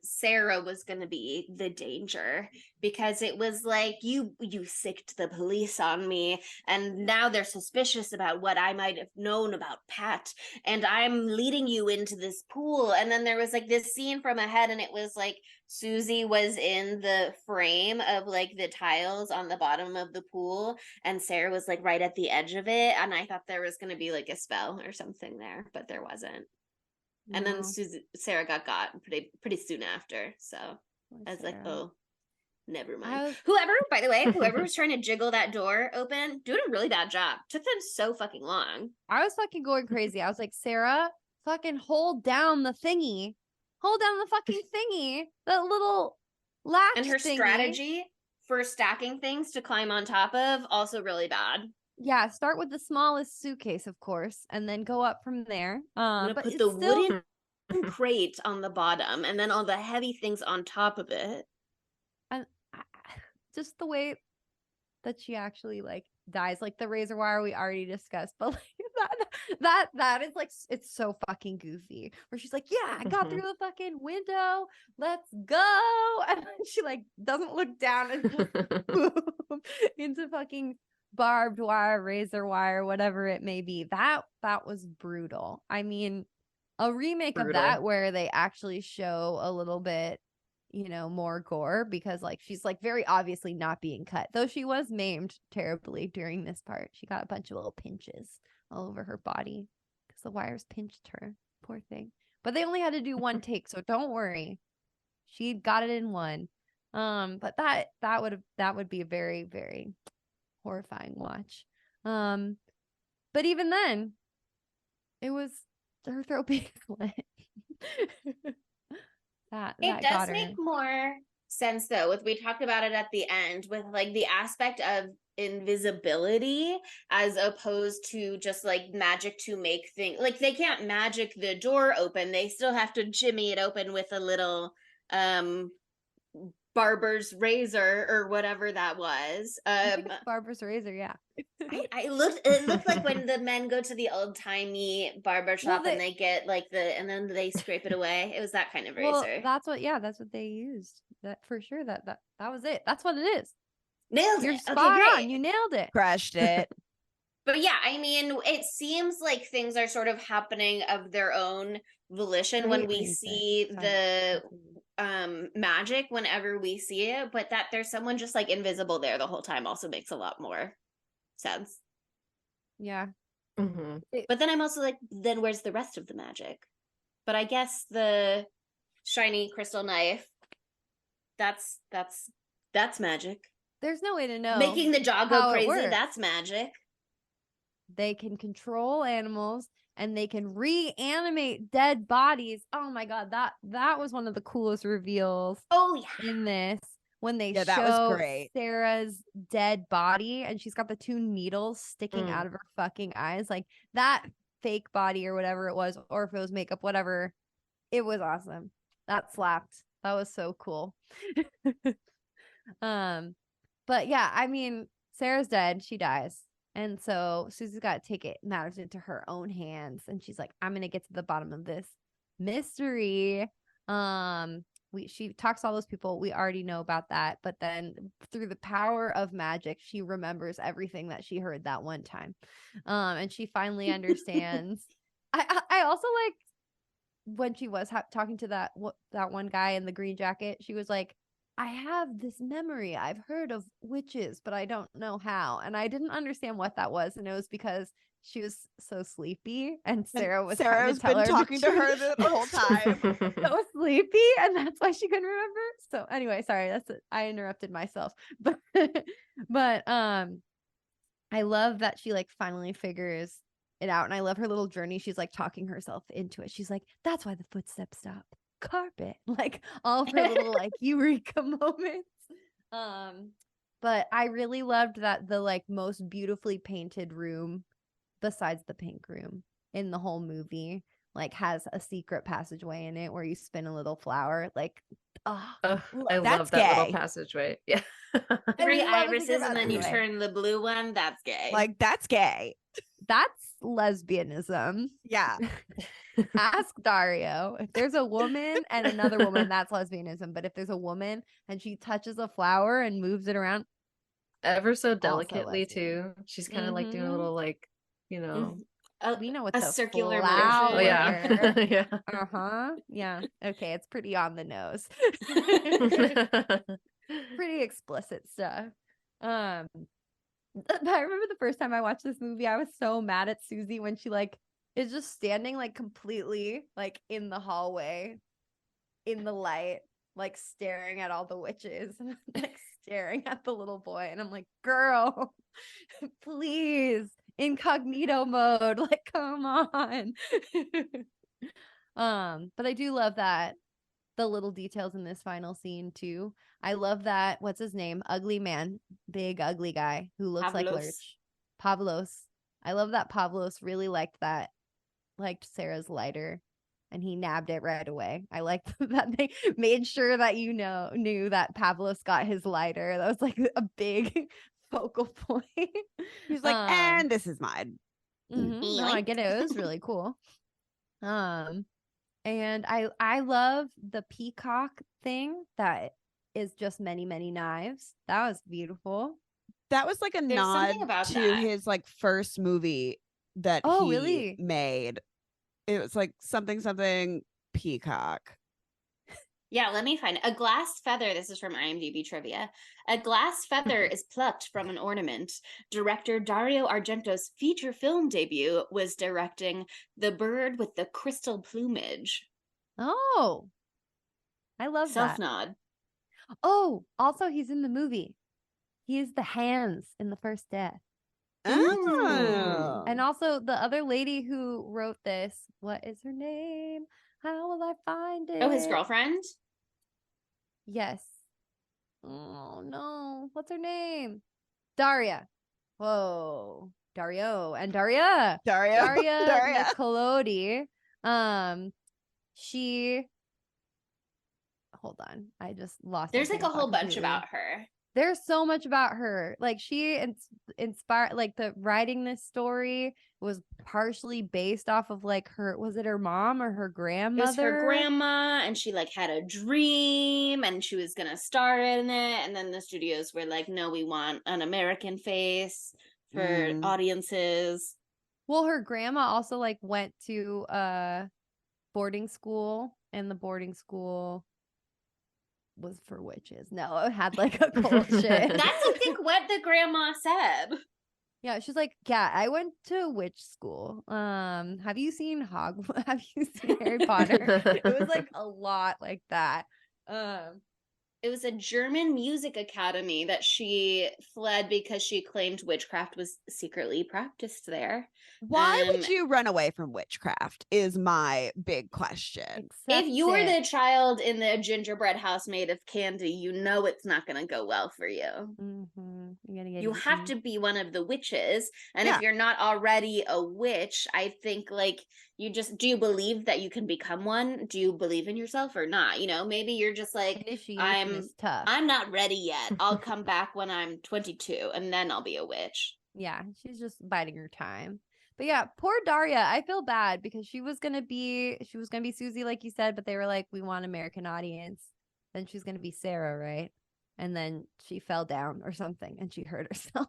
Sarah was going to be the danger, because it was like, you sicked the police on me, and now they're suspicious about what I might have known about Pat, and I'm leading you into this pool. And then there was like this scene from ahead, and it was like Susie was in the frame of like the tiles on the bottom of the pool, and Sarah was like right at the edge of it, and I thought there was going to be like a spell or something there, but there wasn't. No. And then Sarah got pretty soon after, so I was like, oh, never mind. By the way, whoever was trying to jiggle that door open, doing a really bad job. Took them so fucking long. I was fucking going crazy. I was like, Sarah, fucking hold down the thingy. Hold down the fucking thingy. That little latch And her thingy. Strategy for stacking things to climb on top of, also really bad. Yeah, start with the smallest suitcase, of course, and then go up from there. I'm gonna put the wooden crate on the bottom, and then all the heavy things on top of it. And just the way that she actually like dies, like the razor wire we already discussed, but like that is like, it's so fucking goofy. Where she's like, yeah, I got through the fucking window, let's go, and then she like doesn't look down and just boom into fucking barbed wire, razor wire, whatever it may be. That was brutal. I mean, a remake of that where they actually show a little bit, more gore, because like she's like very obviously not being cut, though she was maimed terribly during this part. She got a bunch of little pinches all over her body because the wires pinched her, poor thing. But they only had to do one take, so don't worry, she got it in one. But that would be a very, very horrifying watch. But even then, it was her throat being slit. It does make more sense though, with we talked about it at the end, with like the aspect of invisibility as opposed to just like magic to make things. Like they can't magic the door open, they still have to jimmy it open with a little barber's razor or whatever that was. Barber's razor, yeah. It looked like when the men go to the old-timey barber shop and they get like and then they scrape it away. It was that kind of razor. That's what they used. That for sure. That was it. That's what it is. Nailed You're it. spot on. You nailed it. Crushed it. But yeah, I mean, it seems like things are sort of happening of their own volition when we see the magic whenever we see it, but that there's someone just like invisible there the whole time also makes a lot more sense. Yeah. Mm-hmm. But then I'm also like, then where's the rest of the magic? But I guess the shiny crystal knife, that's magic. There's no way to know. Making the dog go crazy, that's magic. They can control animals and they can reanimate dead bodies. Oh my god, that was one of the coolest reveals. Oh yeah. In this, when they that was show great. Sarah's dead body and she's got the 2 needles sticking out of her fucking eyes, like that fake body or whatever it was, or if it was makeup, whatever. It was awesome. That slapped. That was so cool. But yeah, I mean, Sarah's dead. She dies. And so Susie's got to take matters into her own hands. And she's like, I'm going to get to the bottom of this mystery. She talks to all those people. We already know about that. But then through the power of magic, she remembers everything that she heard that one time. And she finally understands. I also like when she was talking to that one guy in the green jacket, she was like, I have this memory. I've heard of witches, but I don't know how. And I didn't understand what that was. And it was because she was so sleepy and Sarah was talking to her the whole time. So sleepy, and that's why she couldn't remember. So anyway, sorry, I interrupted myself. But I love that she like finally figures it out. And I love her little journey. She's like talking herself into it. She's like, that's why the footsteps stop. Carpet, like all of her little like eureka moments. But I really loved that the like most beautifully painted room besides the pink room in the whole movie like has a secret passageway in it where you spin a little flower. Like, I love that little passageway. Yeah. 3 irises and then you turn the blue one. That's gay. Like, that's gay. That's lesbianism. Yeah. Ask Dario. If there's a woman and another woman, that's lesbianism. But if there's a woman and she touches a flower and moves it around ever so delicately too, she's kind of like doing a little like, you know, we know a circular motion. Oh yeah. Yeah. Yeah. Okay, it's pretty on the nose. Pretty explicit stuff. But I remember the first time I watched this movie, I was so mad at Susie when she like is just standing like completely like in the hallway in the light, like staring at all the witches and like staring at the little boy. And I'm like, girl, please, incognito mode. Like, come on. But I do love that the little details in this final scene too. I love that, what's his name? Ugly man, big ugly guy who looks like Lurch. Pavlos. I love that Pavlos really liked Sarah's lighter and he nabbed it right away. I liked that they made sure that knew that Pavlos got his lighter. That was like a big focal point. He's like, and this is mine. No, I get it. It was really cool. And I love the peacock thing that is just many, many knives. That was beautiful. That was like a nod to his like first movie that he really made. It was like something peacock. Yeah, let me find it. A glass feather. This is from IMDb trivia. A glass feather is plucked from an ornament. Director Dario Argento's feature film debut was directing The Bird with the Crystal Plumage. Oh, I love that. Self-nod. Oh, also he's in the movie. He is the hands in The First Death. Oh. And also the other lady who wrote this, what is her name? How will I find it? Oh, his girlfriend? Yes. Oh no. What's her name? Daria. Whoa. Dario and Daria. Daria Nicolodi. She hold on. I just lost. There's like a whole bunch about her. There's so much about her. Like she inspired, like the writing this story was partially based off of like was it her mom or her grandmother? It was her grandma, and she like had a dream and she was going to star in it. And then the studios were like, no, we want an American face for audiences. Well, her grandma also like went to boarding school, and the boarding school was for witches. No, it had like a cult shit. That's I think what the grandma said. Yeah, she's like, yeah, I went to witch school. Have you seen Have you seen Harry Potter? It was like a lot like that. It was a German music academy that she fled because she claimed witchcraft was secretly practiced there. Why would you run away from witchcraft is my big question. If you were the child in the gingerbread house made of candy, you know it's not going to go well for you. You have to be one of the witches. And if you're not already a witch, I think like do you believe that you can become one? Do you believe in yourself or not? You know, maybe you're just like, I'm not ready yet. I'll come back when I'm 22 and then I'll be a witch. Yeah, she's just biding her time. But yeah, poor Daria. I feel bad because she was gonna be Susie, like you said, but they were like, we want American audience. Then she's gonna be Sarah, right? And then she fell down or something and she hurt herself.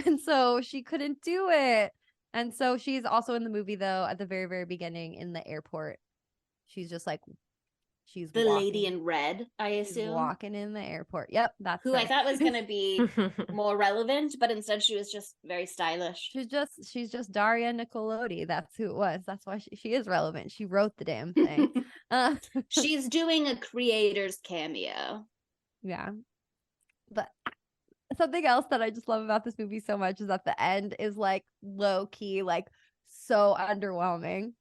And so she couldn't do it. And so she's also in the movie though, at the very, very beginning in the airport. She's just like she's the lady in red, I assume. Walking in the airport. Yep, that's who her. I thought was gonna be more relevant, but instead she was just very stylish. She's just Daria Nicolodi. That's who it was. That's why she is relevant. She wrote the damn thing. She's doing a creator's cameo. Yeah. But something else that I just love about this movie so much is that the end is like low key, like so underwhelming.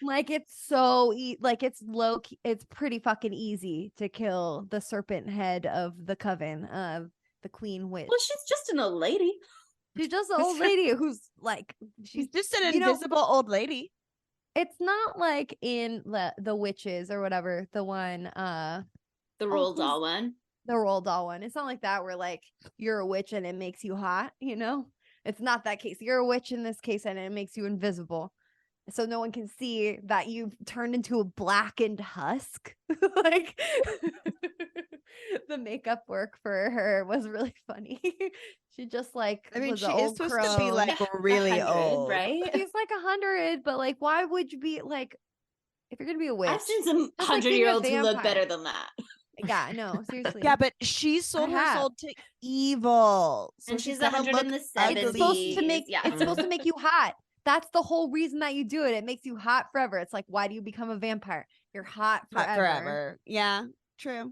Like it's so like it's low key, it's pretty fucking easy to kill the serpent head of the coven of the queen witch. Well, she's just an old lady. She's just an old lady who's like she's just an invisible old lady. It's not like in the witches or whatever, the one the Roald Dahl one. The Roald Dahl one. It's not like that where like you're a witch and it makes you hot, you know? It's not that case. You're a witch in this case and it makes you invisible. So no one can see that you've turned into a blackened husk. Like the makeup work for her was really funny. She just like I mean, was she is supposed to be like really old, right? She's like 100, but like why would you be like if you're gonna be a witch? I've seen some 100-year-olds who look better than that. Yeah, no, seriously. Yeah, but she sold her soul to evil. So and she's 170. It's supposed to make you hot. That's the whole reason that you do it. It makes you hot forever. It's like, why do you become a vampire? You're hot forever. Yeah, true.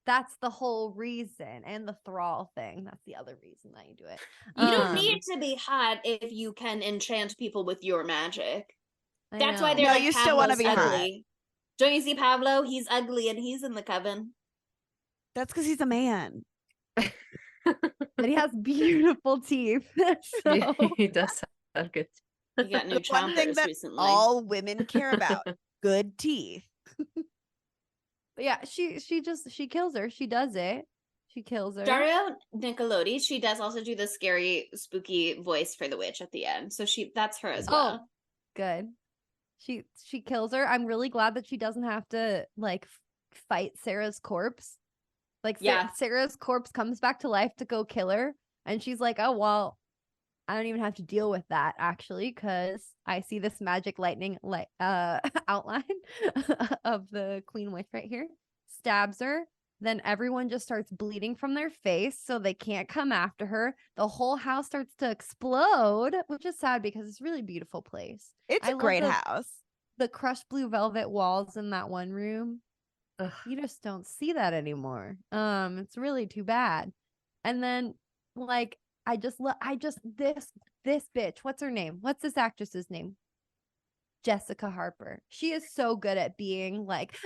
That's the whole reason. And the thrall thing. That's the other reason that you do it. You don't need to be hot if you can enchant people with your magic. That's why they're like, you still want to be ugly. hot. Don't you see Pablo? He's ugly and he's in the coven. That's because he's a man. But he has beautiful teeth. So. He does have good teeth. He got new chompers recently. All women care about. Good teeth. But yeah, she kills her. She does it. She kills her. Dario Nicolodi, she does also do the scary, spooky voice for the witch at the end. So that's her as well. Oh, good. She kills her. I'm really glad that she doesn't have to like fight Sarah's corpse. Like Sarah's corpse comes back to life to go kill her, and she's like, "Oh well, I don't even have to deal with that actually, because I see this magic lightning outline of the Queen Witch right here." Stabs her. Then everyone just starts bleeding from their face, so they can't come after her. The whole house starts to explode, which is sad because it's a really beautiful place. It's a great house. The crushed blue velvet walls in that one room. Ugh. You just don't see that anymore. It's really too bad. And then, like, this bitch. What's her name? What's this actress's name? Jessica Harper. She is so good at being like,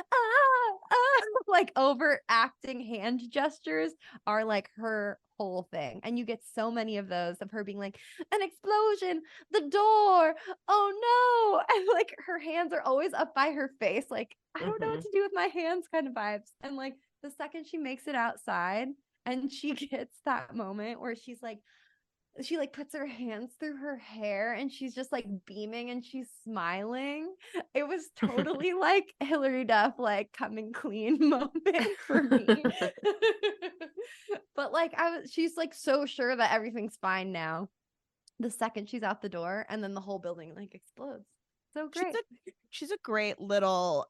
like overacting hand gestures are like her whole thing. And you get so many of those of her being like, an explosion, the door, oh no. And like her hands are always up by her face. Like, I don't know what to do with my hands kind of vibes. And like the second she makes it outside and she gets that moment where she's like, she like puts her hands through her hair and she's just like beaming and she's smiling. It was totally like Hilary Duff, like coming clean moment for me. But like she's like so sure that everything's fine now. The second she's out the door, and then the whole building like explodes. So great. She's a great little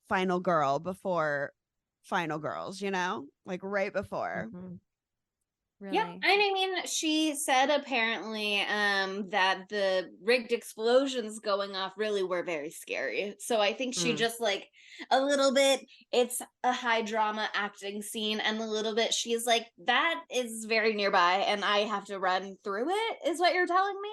final girl before Final Girls, you know, like right before. Mm-hmm. Really? Yeah, and I mean, she said apparently that the rigged explosions going off really were very scary. So I think she just like a little bit, it's a high drama acting scene, and a little bit she's like, that is very nearby and I have to run through it, is what you're telling me.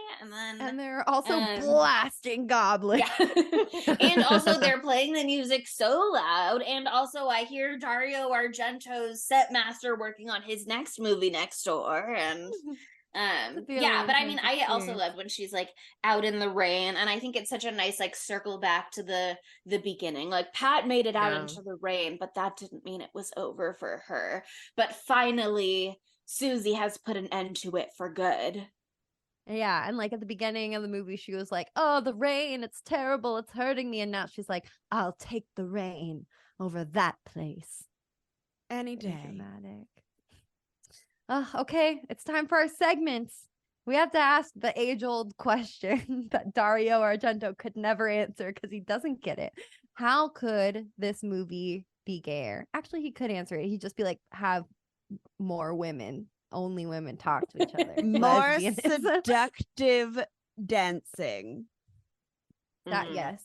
And they're also blasting goblins. Yeah. And also they're playing the music so loud. And also I hear Dario Argento's set master working on his next movie next door. And yeah, but I mean, I also love when she's like out in the rain, and I think it's such a nice like circle back to the beginning. Like Pat made it out into the rain, but that didn't mean it was over for her. But finally Susie has put an end to it for good. Yeah, and like at the beginning of the movie, she was like, "Oh, the rain, it's terrible, it's hurting me," and now she's like, "I'll take the rain over that place any day." Dramatic. Okay, it's time for our segments. We have to ask the age-old question that Dario Argento could never answer because he doesn't get it. How could this movie be gayer? Actually, he could answer it. He'd just be like, have more women. Only women talk to each other. More seductive dancing. That yes.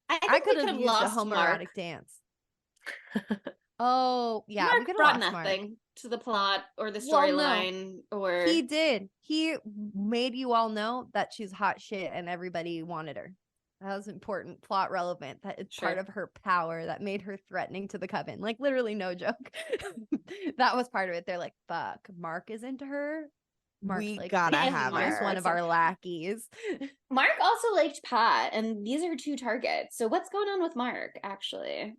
I could have used lost a homoerotic Mark. dance. Oh yeah, Mark we could have brought lost nothing Mark to the plot or the storyline. Or he did. He made you all know that she's hot shit and everybody wanted her. That was important, plot relevant. That it's part of her power that made her threatening to the coven. Like literally, no joke. That was part of it. They're like, "Fuck, Mark is into her. Mark's We like, gotta have Mark's her." one of our lackeys." Mark also liked Pat, and these are two targets. So what's going on with Mark? Actually,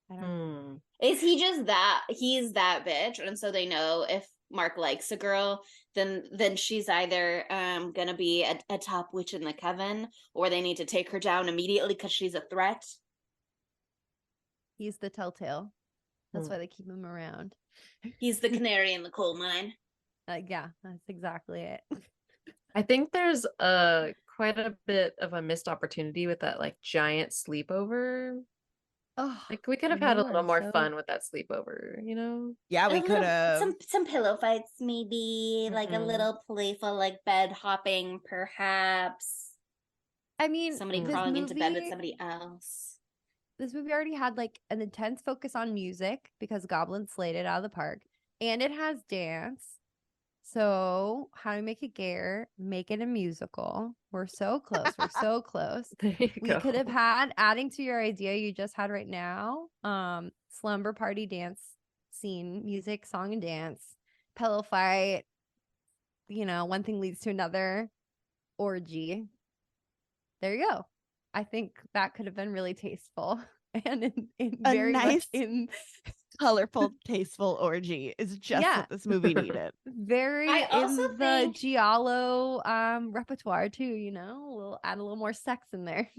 I don't know. Is he just that he's that bitch, and so they know if Mark likes a girl, then she's either gonna be a top witch in the coven, or they need to take her down immediately because she's a threat. He's the telltale. That's why they keep him around. He's the canary in the coal mine. Yeah, that's exactly it. I think there's quite a bit of a missed opportunity with that like giant sleepover. Oh, like we could have had a little more fun with that sleepover, you know? Yeah, we could have some pillow fights, maybe like a little playful like bed hopping, perhaps. I mean, somebody crawling into bed with somebody else. This movie already had like an intense focus on music because Goblin slayed it out of the park, and it has dance. So how do we make it gayer? Make it a musical. We're so close. We're so close. We could have had, adding to your idea you just had right now, slumber party dance scene, music, song and dance, pillow fight, you know, one thing leads to another, orgy. There you go. I think that could have been really tasteful and in very nice, much in colorful, tasteful orgy is just what this movie needed. Very in the giallo repertoire too, you know, we'll add a little more sex in there.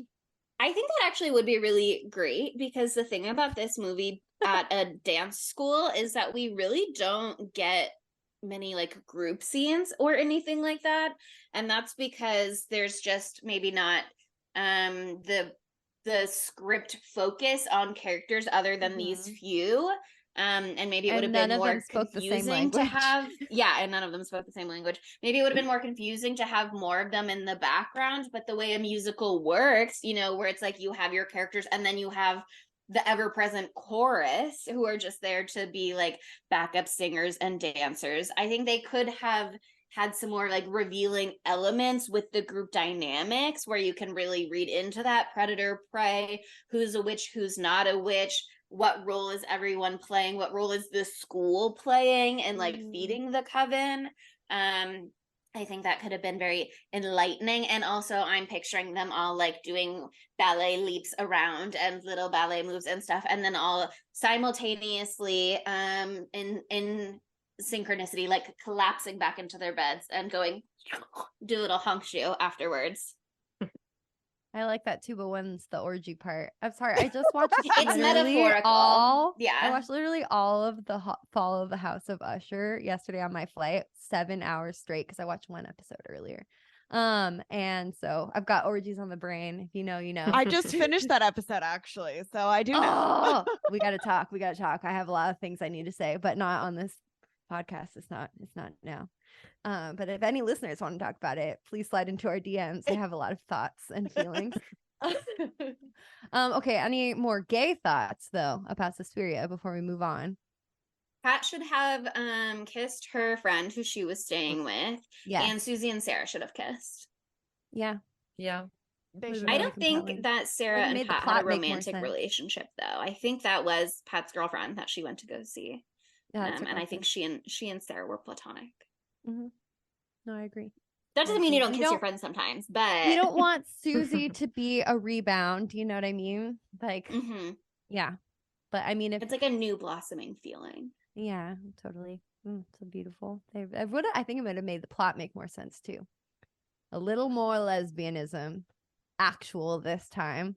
I think that actually would be really great, because the thing about this movie at a dance school is that we really don't get many like group scenes or anything like that, and that's because there's just maybe not the script focus on characters other than these few, and maybe it would have been more confusing to have and none of them spoke the same language. Maybe it would have been more confusing to have more of them in the background, but the way a musical works, you know, where it's like you have your characters and then you have the ever-present chorus who are just there to be like backup singers and dancers. I think they could have had some more like revealing elements with the group dynamics where you can really read into that predator prey, who's a witch, who's not a witch, what role is everyone playing, what role is the school playing and like feeding the coven. I think that could have been very enlightening. And also I'm picturing them all like doing ballet leaps around and little ballet moves and stuff, and then all simultaneously in synchronicity, like collapsing back into their beds and going do a little honk shoe afterwards. I like that too, but when's the orgy part? I'm sorry, I just watched It's metaphorical. Yeah. I watched literally all of the Fall of the House of Usher yesterday on my flight, 7 hours straight, because I watched one episode earlier. And so I've got orgies on the brain. If you know, you know. I just finished that episode actually, so I do know. Oh, we gotta talk. I have a lot of things I need to say, but not on this podcast. It's not now. But if any listeners want to talk about it, please slide into our DMs. I have a lot of thoughts and feelings. Okay, any more gay thoughts though about Suspiria before we move on? Pat should have kissed her friend who she was staying with. Yeah. And Susie and Sarah should have kissed. Yeah. Yeah. I don't think that Sarah and Pat had a romantic relationship though. I think that was Pat's girlfriend that she went to go see. And I think she and Sarah were platonic. Mm-hmm. No, I agree. That doesn't mean you don't kiss your friends sometimes, but you don't want Susie to be a rebound. You know what I mean? Like, yeah. But I mean, if it's like a new blossoming feeling. Yeah, totally. So beautiful. I think it would have made the plot make more sense too. A little more lesbianism, actual this time,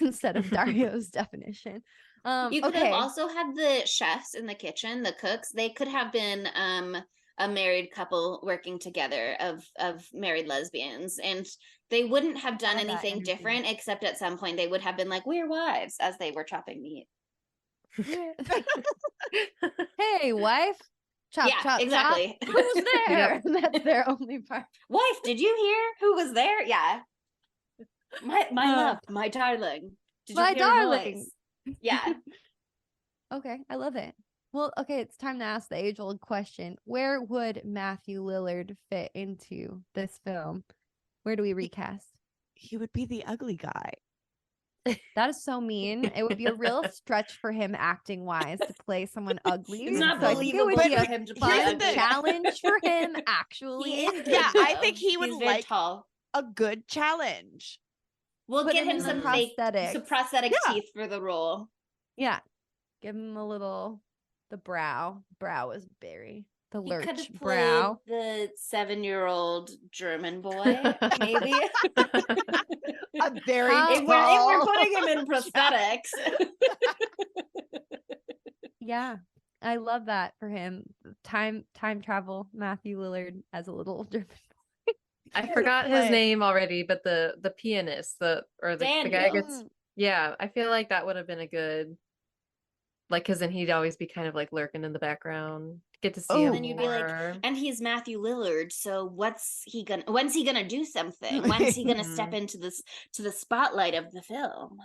instead of Dario's definition. You could have also had the chefs in the kitchen, the cooks. They could have been a married couple working together of married lesbians, and they wouldn't have done anything different, except at some point they would have been like, "We're wives," as they were chopping meat. Hey, wife. Chop, yeah, chop, exactly. Chop. Who's there? That's their only part. Wife, did you hear who was there? Yeah. My love, my darling. Did you hear her voice? Yeah. Okay, I love it. Well, okay, it's time to ask the age-old question. Where would Matthew Lillard fit into this film? Where do we recast? He would be the ugly guy. That is so mean. It would be a real stretch for him acting wise to play someone ugly. It's not so believable for him to play a challenge for him, actually. He is good, yeah, though. I think he would like tall. A good challenge. We'll get him some prosthetic teeth for the role. Yeah. Give him a little the brow. Brow is berry. The lurch could have brow. The 7-year-old German boy, maybe. A very if we're putting him in prosthetics. Yeah, I love that for him. Time travel. Matthew Lillard as a little German boy. I forgot his name already, but the pianist, the guy gets. Yeah, I feel like that would have been a good. Like, because then he'd always be kind of like lurking in the background. Get to see him. And then you'd be like, and he's Matthew Lillard, so when's he gonna do something? When's he gonna step into the spotlight of the film?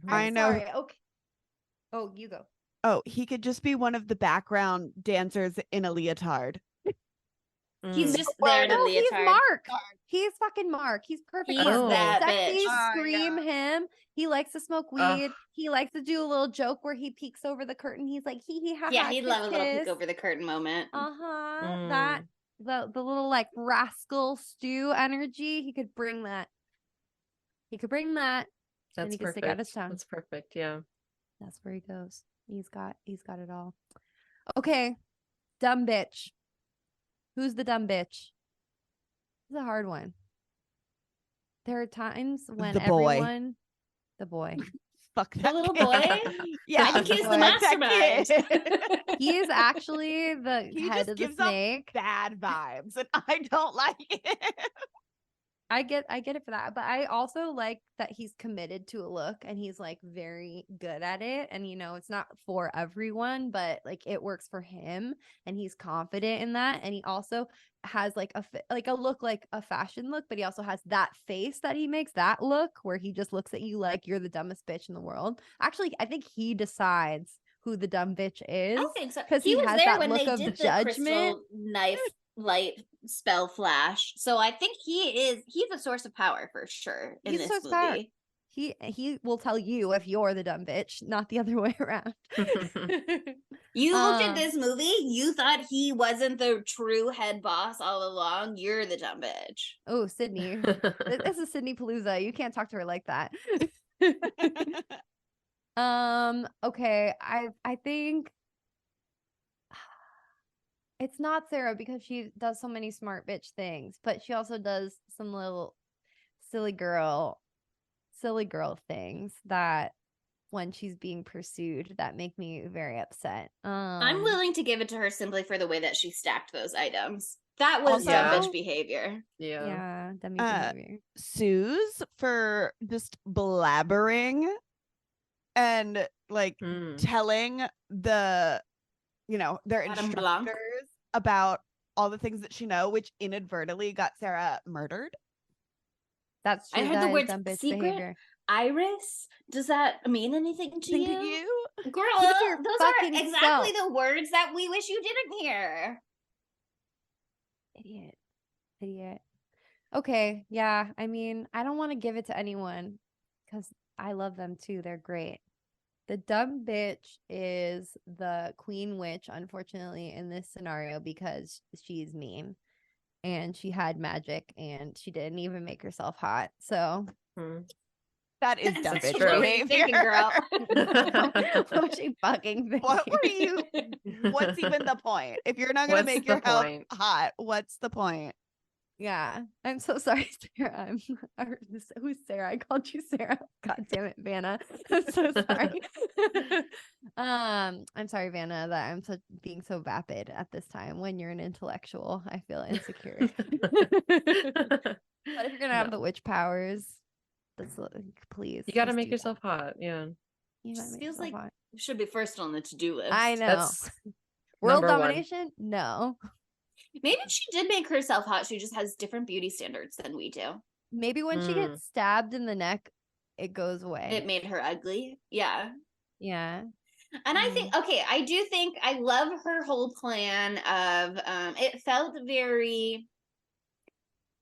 I know. Sorry. Okay. Oh, you go. Oh, he could just be one of the background dancers in a leotard. He's just there in a leotard. He's Mark. He's fucking Mark. He's perfect. He's that sexy, bitch. scream him. He likes to smoke weed. He likes to do a little joke where he peeks over the curtain. He's like, hee hee ha ha. Yeah, he'd love a little peek over the curtain moment. That the little like rascal stew energy. He could bring that. That's perfect. Stick out his tongue. That's perfect. Yeah. That's where he goes. He's got it all. Okay. Dumb bitch. Who's the dumb bitch? It's a hard one. There are times when the boy. Fuck that the little boy. Yeah, I think he's the mastermind. He is actually the head of the snake. Bad vibes, and I don't like it. I get it for that, but I also like that he's committed to a look and he's like very good at it, and it's not for everyone, but like it works for him and he's confident in that, and he also has like a look, like a fashion look, but he also has that face that he makes, that look where he just looks at you like you're the dumbest bitch in the world. Actually, I think he decides who the dumb bitch is. I think so, because he was has there that when look they did the judgment knife light spell flash. So I think he's a source of power for sure in this movie. Power. He will tell you if you're the dumb bitch, not the other way around. You looked at this movie, you thought he wasn't the true head boss all along. You're the dumb bitch. Oh, Sydney. This is Sydney Palooza. You can't talk to her like that. Okay, I think It's not Sarah because she does so many smart bitch things, but she also does some little silly girl things that when she's being pursued that make me very upset. I'm willing to give it to her simply for the way that she stacked those items. That was dumb bitch behavior. Yeah, dummy behavior. Suze for just blabbering and like telling their instructors about all the things that she know, which inadvertently got Sarah murdered. That's true. I heard the word secret behavior. Iris. Does that mean anything to you? Girl, those are exactly the words that we wish you didn't hear. Idiot. Okay, yeah. I mean, I don't want to give it to anyone because I love them too. They're great. The dumb bitch is the queen witch, unfortunately, in this scenario because she's mean and she had magic and she didn't even make herself hot. So that is dumb bitch behavior. Thinking, girl. What was she fucking thinking? What were you? What's even the point? If you're not going to make yourself hot, what's the point? Yeah, I'm so sorry, Sarah. Who's Sarah? I called you Sarah. God damn it, Vannah. I'm so sorry. I'm sorry, Vannah, that I'm being so vapid at this time. When you're an intellectual, I feel insecure. But if you're gonna have the witch powers, please. You got to make yourself hot. Yeah. It feels like it should be first on the to-do list. I know. World domination? No. Maybe she did make herself hot. She just has different beauty standards than we do. Maybe when she gets stabbed in the neck, it goes away. It made her ugly. Yeah. Yeah. And I think, I do think I love her whole plan of, it felt very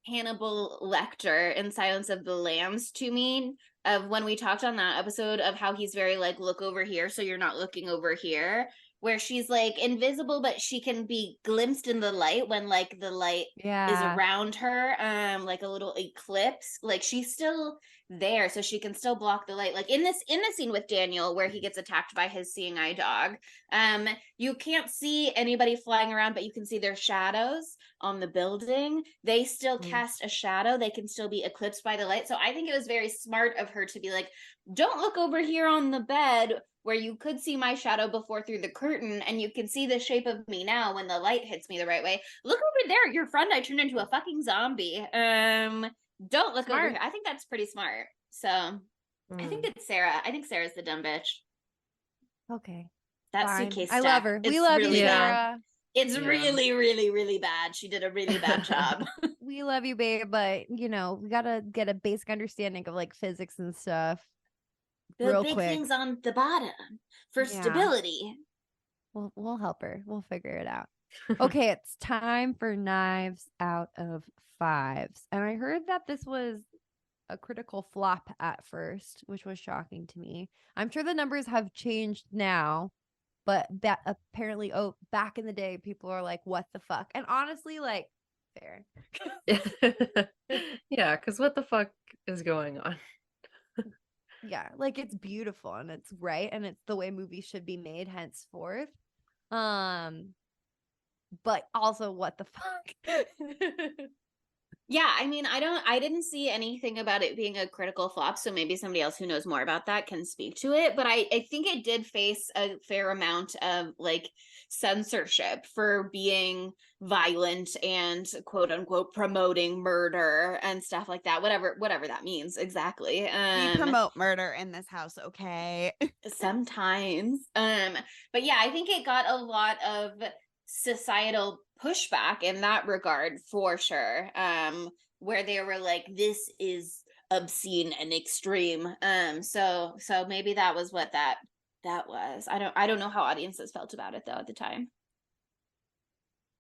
Hannibal Lecter in Silence of the Lambs to me, of when we talked on that episode of how he's very like, look over here so you're not looking over here, where she's like invisible but she can be glimpsed in the light when like the light is around her, like a little eclipse, like she's still there so she can still block the light. Like in the scene with Daniel where he gets attacked by his seeing eye dog, you can't see anybody flying around but you can see their shadows on the building. They still cast a shadow, they can still be eclipsed by the light. So I think it was very smart of her to be like, don't look over here on the bed where you could see my shadow before through the curtain and you can see the shape of me now when the light hits me the right way. Look over there, your friend I turned into a fucking zombie. Don't look over here. I think that's pretty smart. So I think it's Sarah. I think Sarah's the dumb bitch. Okay. That suitcase I love her. We love you, Sarah. It's really, really, really bad. She did a really bad job. We love you, babe, but we gotta get a basic understanding of like physics and stuff. The big things on the bottom for stability. We'll help her. We'll figure it out. Okay, it's time for Knives Out of 5s. And I heard that this was a critical flop at first, which was shocking to me. I'm sure the numbers have changed now, but that apparently, back in the day, people are like, what the fuck? And honestly, like, fair. Yeah, because what the fuck is going on? Yeah, like it's beautiful and it's right and it's the way movies should be made henceforth. But also what the fuck? Yeah, I mean, I didn't see anything about it being a critical flop, so maybe somebody else who knows more about that can speak to it. But I think it did face a fair amount of like censorship for being violent and quote unquote promoting murder and stuff like that. Whatever that means exactly. We promote murder in this house, okay? Sometimes. But yeah, I think it got a lot of societal pushback in that regard for sure, where they were like, this is obscene and extreme, so maybe that was what that was. I don't know how audiences felt about it though at the time.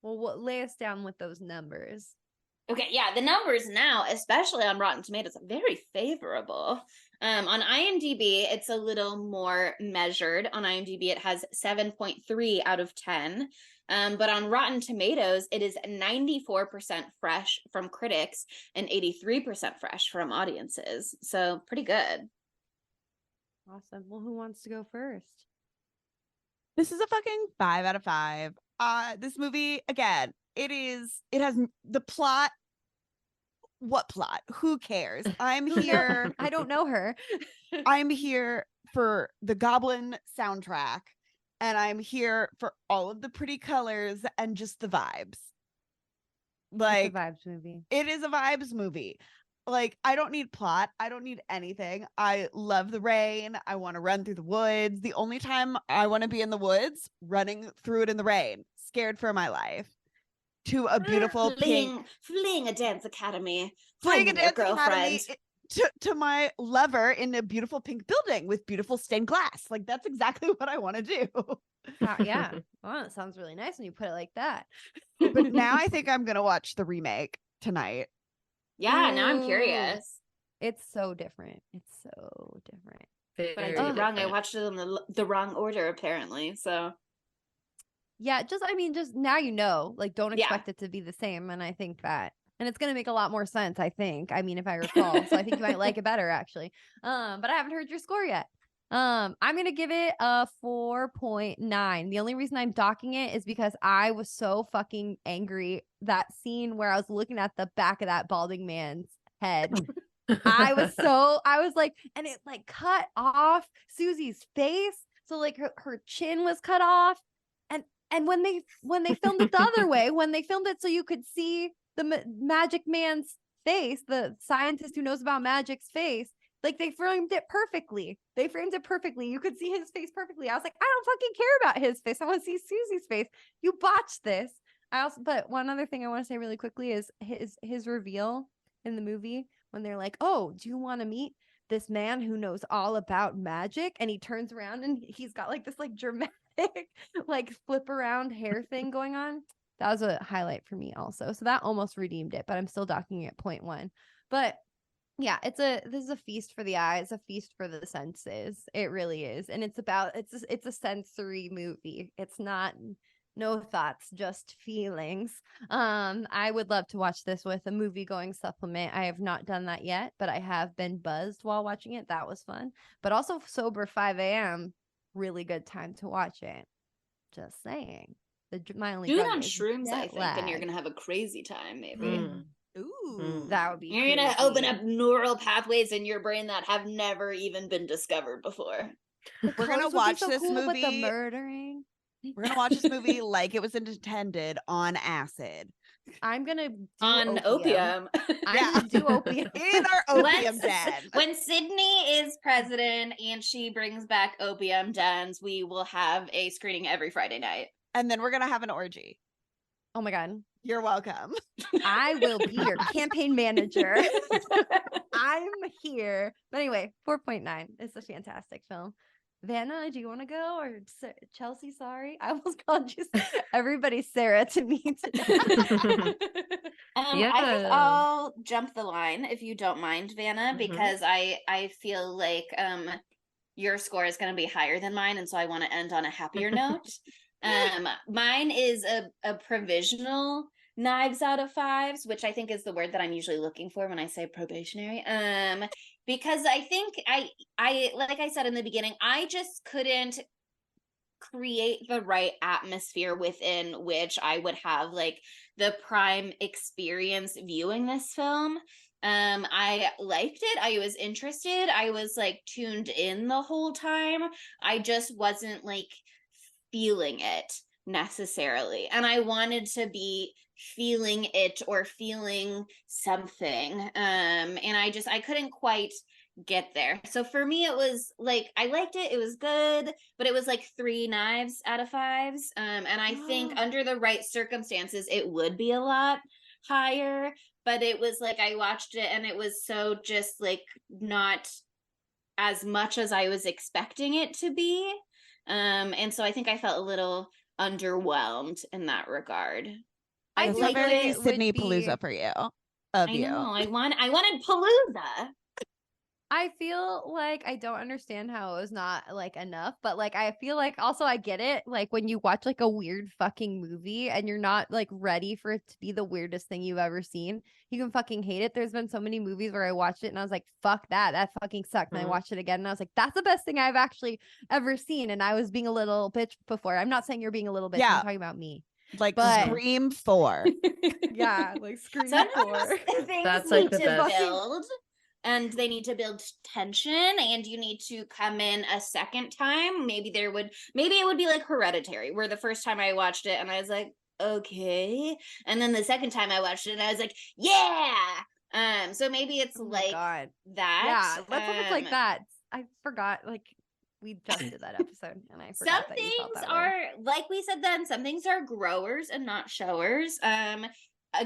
Well, lay us down with those numbers. Okay, yeah, the numbers now, especially on Rotten Tomatoes, are very favorable. On IMDb, it's a little more measured. On IMDb, it has 7.3 out of 10. But on Rotten Tomatoes, it is 94% fresh from critics and 83% fresh from audiences. So pretty good. Awesome. Well, who wants to go first? This is a fucking 5 out of 5. This movie, again, it has the plot. What plot? Who cares? I'm here. I don't know her. I'm here for the Goblin soundtrack, and I'm here for all of the pretty colors and just the vibes. Like, it's a vibes movie. It is a vibes movie. Like, I don't need plot. I don't need anything. I love the rain. I want to run through the woods. The only time I want to be in the woods, running through it in the rain, scared for my life. To a beautiful fleeing a dance academy, fleeing a finding your dance girlfriend. Academy, to my lover in a beautiful pink building with beautiful stained glass. Like, that's exactly what I want to do. Yeah. Well, it sounds really nice when you put it like that. But now I think I'm gonna watch the remake tonight. Yeah, now I'm curious. It's so different. It's so different. But I did it wrong. I watched it in the wrong order, apparently. So yeah, just now you know. Like, don't expect it to be the same. And I think that, and it's gonna make a lot more sense. I think. I mean, if I recall, so I think you might like it better, actually. But I haven't heard your score yet. I'm gonna give it a 4.9. The only reason I'm docking it is because I was so fucking angry that scene where I was looking at the back of that balding man's head. I was like, and it like cut off Susie's face, so like her chin was cut off, and when they filmed it the other way, when they filmed it so you could see the magic man's face, the scientist who knows about magic's face. Like, they framed it perfectly. You could see his face perfectly. I was like, I don't fucking care about his face. I want to see Susie's face. You botched this. But one other thing I want to say really quickly is his reveal in the movie when they're like, oh, do you want to meet this man who knows all about magic? And he turns around and he's got like this like dramatic like flip around hair thing going on. That was a highlight for me also. So that almost redeemed it, but I'm still docking it 0.1. But yeah, this is a feast for the eyes, a feast for the senses. It really is. And it's a sensory movie. It's not no thoughts, just feelings. I would love to watch this with a movie going supplement. I have not done that yet, but I have been buzzed while watching it. That was fun. But also sober 5 a.m. really good time to watch it. Just saying. My only do it on shrooms, I think, and you're gonna have a crazy time, maybe. Ooh, that would be You're gonna open up neural pathways in your brain that have never even been discovered before. We're gonna watch this cool, movie. But the murdering. We're gonna watch this movie like it was intended on acid. I'm gonna do on opium. I'm gonna do opium in our opium den. When Sydney is president and she brings back opium dens, we will have a screening every Friday night. And then we're gonna have an orgy. Oh my god. You're welcome. I will be your campaign manager. I'm here. But anyway, 4.9. It's a fantastic film. Vannah, do you want to go? Or Chelsea, sorry. I almost called you everybody Sarah to me today. I think I'll jump the line if you don't mind, Vannah, because I feel like your score is going to be higher than mine, and so I want to end on a happier note. Mine is a provisional knives out of 5s, which I think is the word that I'm usually looking for when I say probationary. Because I think I like I said in the beginning, I just couldn't create the right atmosphere within which I would have like the prime experience viewing this film. I liked it. I was interested. I was like tuned in the whole time. I just wasn't like feeling it necessarily, and I wanted to be feeling it or feeling something, and I couldn't quite get there. So for me, it was like I liked it, it was good, but it was like 3 knives out of 5s, and I think under the right circumstances it would be a lot higher, but it was like I watched it and it was so just like not as much as I was expecting it to be. And so I think I felt a little underwhelmed in that regard. I like very Sydney Palooza for you. I know. I wanted Palooza. I feel like I don't understand how it was not like enough, but like I feel like also I get it. Like when you watch like a weird fucking movie and you're not like ready for it to be the weirdest thing you've ever seen, you can fucking hate it. There's been so many movies where I watched it and I was like, fuck that. That fucking sucked. And I watched it again and I was like, that's the best thing I've actually ever seen. And I was being a little bitch before. I'm not saying you're being a little bitch. Yeah. I'm talking about me. Like But- Scream 4. Yeah, like Scream 4. Sometimes things That's, like, need the to best. build, and they need to build tension, and you need to come in a second time. Maybe it would be like Hereditary, where the first time I watched it and I was like, okay, and then the second time I watched it and I was like, yeah. So maybe it's that. Yeah, let's hope it's like that. I forgot, like we just did that episode and I forgot Some that you felt things that way. are, like we said then, some things are growers and not showers.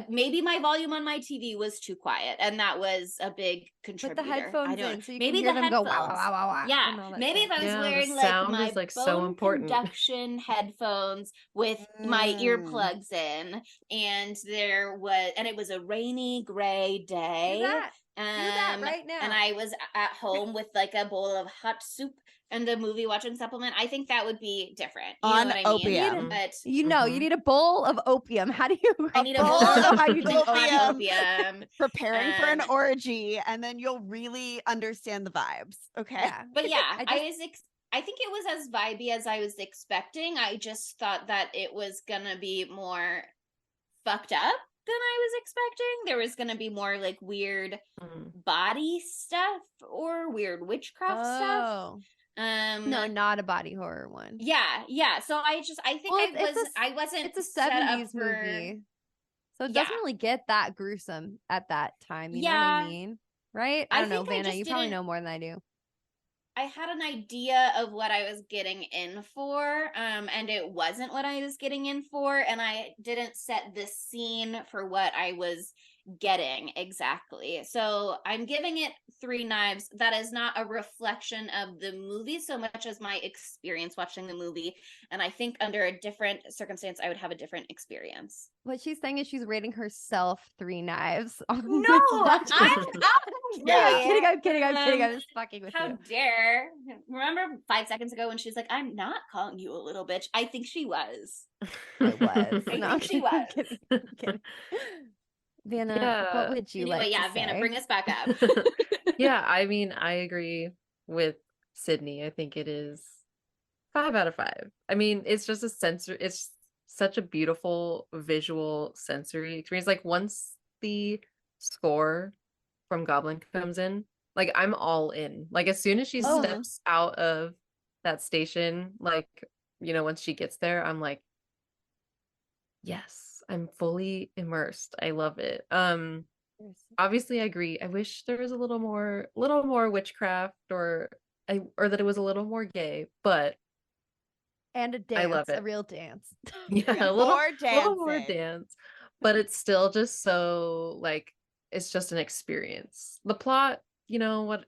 Maybe my volume on my TV was too quiet, and that was a big contributor. Put the headphones in so you maybe can hear the them go wow, headphones. wow, wow, wow, and all Yeah, that maybe shit. if I was Yeah, the wearing like sound my is, like, so bone important. conduction headphones with my earplugs in, and it was a rainy gray day. Do that right now. And I was at home with like a bowl of hot soup and a movie watching supplement. I think that would be different. You On know what I mean? opium. But You need a bowl of opium. How do you? I need a bowl bowl I don't know of how you do hot opium. Preparing for an Um, orgy, and then you'll really understand the vibes. Okay. Yeah, But yeah, I I think it was as vibey as I was expecting. I just thought that it was gonna be more fucked up than I was expecting. There was gonna be more like weird body stuff or weird witchcraft stuff. No, not a body horror one. Yeah. So I think I wasn't. It's a set up 70s for- movie, so it Yeah. doesn't really get that gruesome at that time. You know what Yeah. I mean? Right? I I don't know, think I Vanna. just You probably didn't- know more than I do. I had an idea of what I was getting in for, and it wasn't what I was getting in for, and I didn't set the scene for what I was getting exactly. So I'm giving it 3 knives. That is not a reflection of the movie so much as my experience watching the movie, and I think under a different circumstance I would have a different experience. What she's saying is she's rating herself 3 knives. No, I'm kidding. I'm just fucking with How you. dare. Remember 5 seconds ago when she's like, I'm not calling you a little bitch. I think she was. I was. I No, think she was. kidding. Vanna, what would you Anyway, like yeah, to Vanna, say? bring us back up. Yeah, I mean, I agree with Sydney. I think it is 5 out of 5. I mean, it's just it's such a beautiful visual sensory experience. Like once the score from Goblin comes in, like I'm all in. Like as soon as she steps out of that station, like, you know, once she gets there, I'm like, yes, I'm fully immersed. I love it. Obviously I agree. I wish there was a little more witchcraft or that it was a little more gay, but And a dance, I love it. a real dance. Yeah, a little more dance. But it's still just so like it's just an experience. The plot, you know what,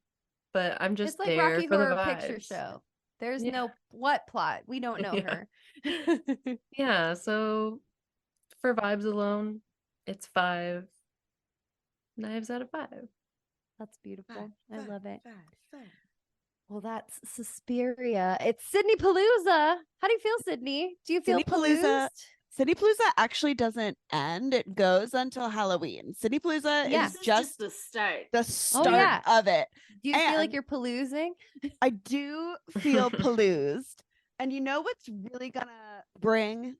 but I'm just It's like there Rocky for Horror the Picture vibes. Show. There's Yeah. no what plot. We don't know Yeah. her. Yeah, so for vibes alone, it's 5 knives out of 5. That's beautiful. I love it. Well, that's Suspiria. It's Sydney Palooza. How do you feel, Sydney? Do you feel Sydneypalooza- paloozed? Sydneypalooza actually doesn't end. It goes until Halloween. Sydneypalooza Yeah. is This is just the start. the start yeah. of it. Do you feel like And- you're paloozing? I do feel paloozed. And you know what's really gonna bring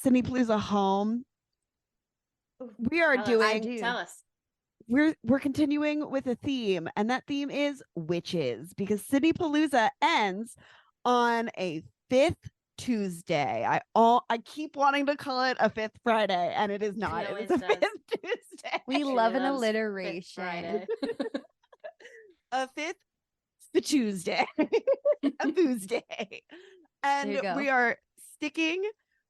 Sydneypalooza home? We are Tell us. we're continuing with a theme, and that theme is witches, because Sydneypalooza ends on a 5th Tuesday. I keep wanting to call it a 5th Friday, and it is not. It always is a does. 5th Tuesday. We She love an loves Fifth alliteration. Friday. A 5th Tuesday. A Tuesday. And you go. we are sticking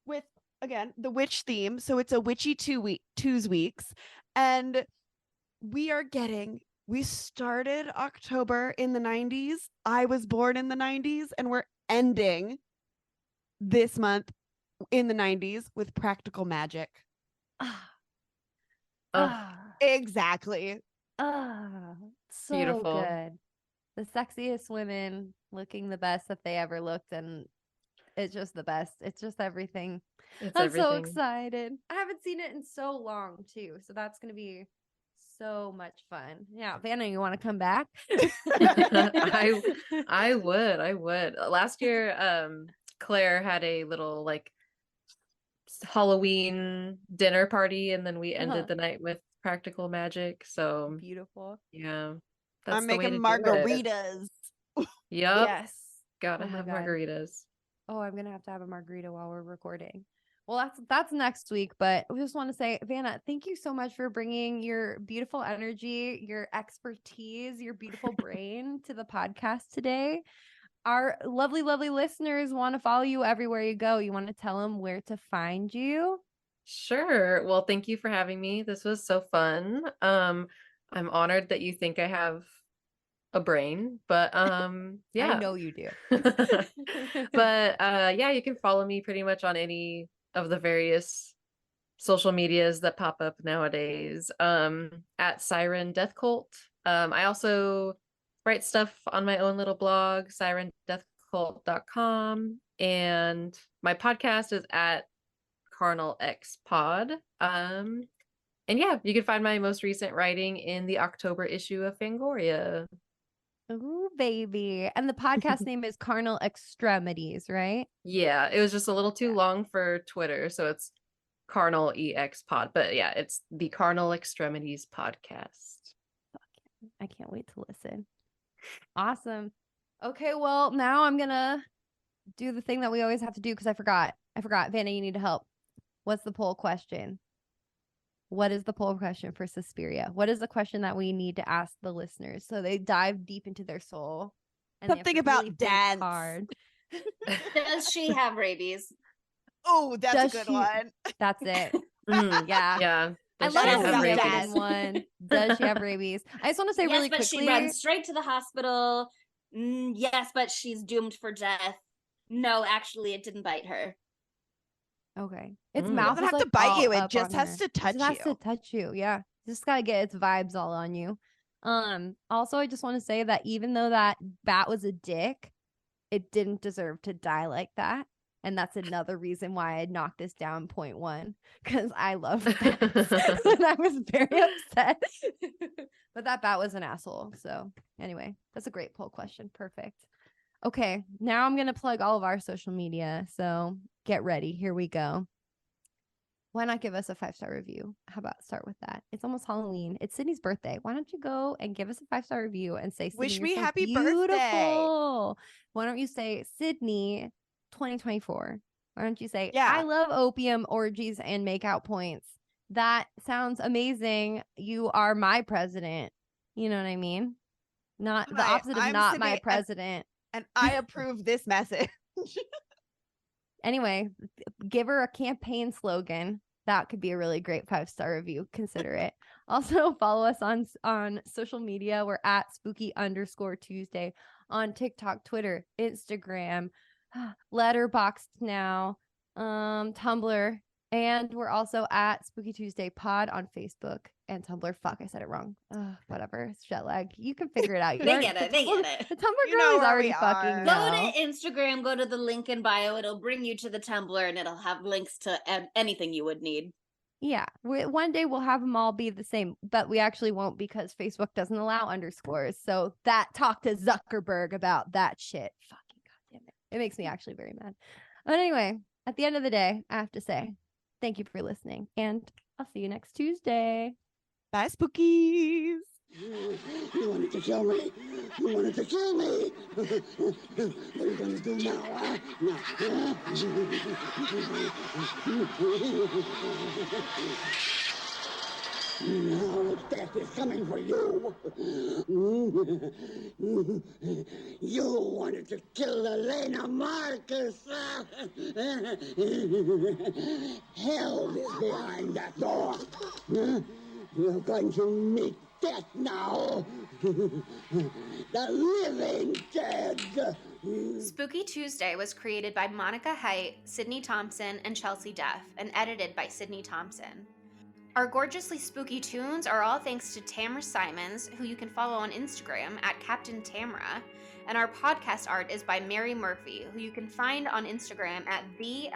with, again, the witch theme. So it's a witchy 2 weeks. And we started October in the 90s. I was born in the 90s, and we're ending this month in the 90s with Practical Magic. Oh, Exactly. So Beautiful. good. The sexiest women looking the best that they ever looked, and it's just the best. It's just everything. I'm so excited. I haven't seen it in so long too, so that's gonna be so much fun. Yeah, Vannah, you want to come back? I would. Last year, Claire had a little like Halloween dinner party, and then we ended the night with practical magic. So beautiful. Yeah, that's I'm the way making to do it. margaritas. Yep. Yes. Gotta Oh my have God. margaritas. Oh, I'm gonna have to have a margarita while we're recording. Well, that's next week, but I just want to say, Vannah, thank you so much for bringing your beautiful energy, your expertise, your beautiful brain to the podcast today. Our lovely, lovely listeners want to follow you everywhere you go. You want to tell them where to find you? Sure. Well, thank you for having me. This was so fun. I'm honored that you think I have a brain, but yeah. I know you do. But yeah, you can follow me pretty much on any of the various social medias that pop up nowadays. At Siren Death Cult. I also write stuff on my own little blog, sirendeathcult.com, and my podcast is at Carnal X Pod. And yeah, you can find my most recent writing in the October issue of Fangoria. Ooh, baby. And the podcast name is Carnal Extremities, right? Yeah, it was just a little too long for Twitter, so it's Carnal EX Pod. But yeah, it's the Carnal Extremities podcast. I can't wait to listen. Awesome. Okay, well, now I'm gonna do the thing that we always have to do because I forgot. Vannah, you need to help. What's the poll question? What is the poll question for Suspiria? What is the question that we need to ask the listeners so they dive deep into their soul? And something about dance. Hard. Does she have rabies? Oh, that's a good one. That's it. Yeah. Yeah. I love a second one. Does she have rabies? I just want to say really quickly. Yes, but she runs straight to the hospital. Yes, but she's doomed for death. No, actually, it didn't bite her. Okay. Its mouth doesn't have to bite you. It just has to touch you. It has to touch you. Yeah. Just gotta get its vibes all on you. Also, I just want to say that even though that bat was a dick, it didn't deserve to die like that. And that's another reason why I knocked this down 0.1, because I love bats. And I was very upset. But that bat was an asshole. So anyway, that's a great poll question. Perfect. Okay, now I'm going to plug all of our social media. So get ready. Here we go. Why not give us a 5-star review? How about start with that? It's almost Halloween. It's Sydney's birthday. Why don't you go and give us a 5-star review and say, wish me so happy beautiful. birthday. Why don't you say, Sydney 2024? Why don't you say, yeah, I love opium orgies and makeout points. That sounds amazing. You are my president. You know what I mean? Not the opposite of not my president. And I approve this message. Anyway, give her a campaign slogan. That could be a really great 5-star review. Consider it. Also, follow us on social media. We're at spooky_Tuesday on TikTok, Twitter, Instagram, Letterboxd now, Tumblr, and we're also at Spooky Tuesday Pod on Facebook and Tumblr. Fuck, I said it wrong. Whatever. It's jet lag. You can figure it out. They get it. The Tumblr girl is already fucking Go to Instagram, go to the link in bio. It'll bring you to the Tumblr and it'll have links to anything you would need. Yeah. One day we'll have them all be the same, but we actually won't because Facebook doesn't allow underscores. So talk to Zuckerberg about that shit. Fucking goddamn it. It makes me actually very mad. But anyway, at the end of the day, I have to say, thank you for listening, and I'll see you next Tuesday. Bye, spookies. You wanted to kill me. You wanted to kill me. What are you going to do now, huh? Now death is coming for you. You wanted to kill Elena Marcus. Hell is behind that door. You're going to meet death now. The living dead. Spooky Tuesday was created by Monica Haidt, Sydney Thompson, and Chelsea Duff, and edited by Sydney Thompson. Our gorgeously spooky tunes are all thanks to Tamra Simons, who you can follow on Instagram at Captain Tamra. And our podcast art is by Mary Murphy, who you can find on Instagram at _the_moon_omg.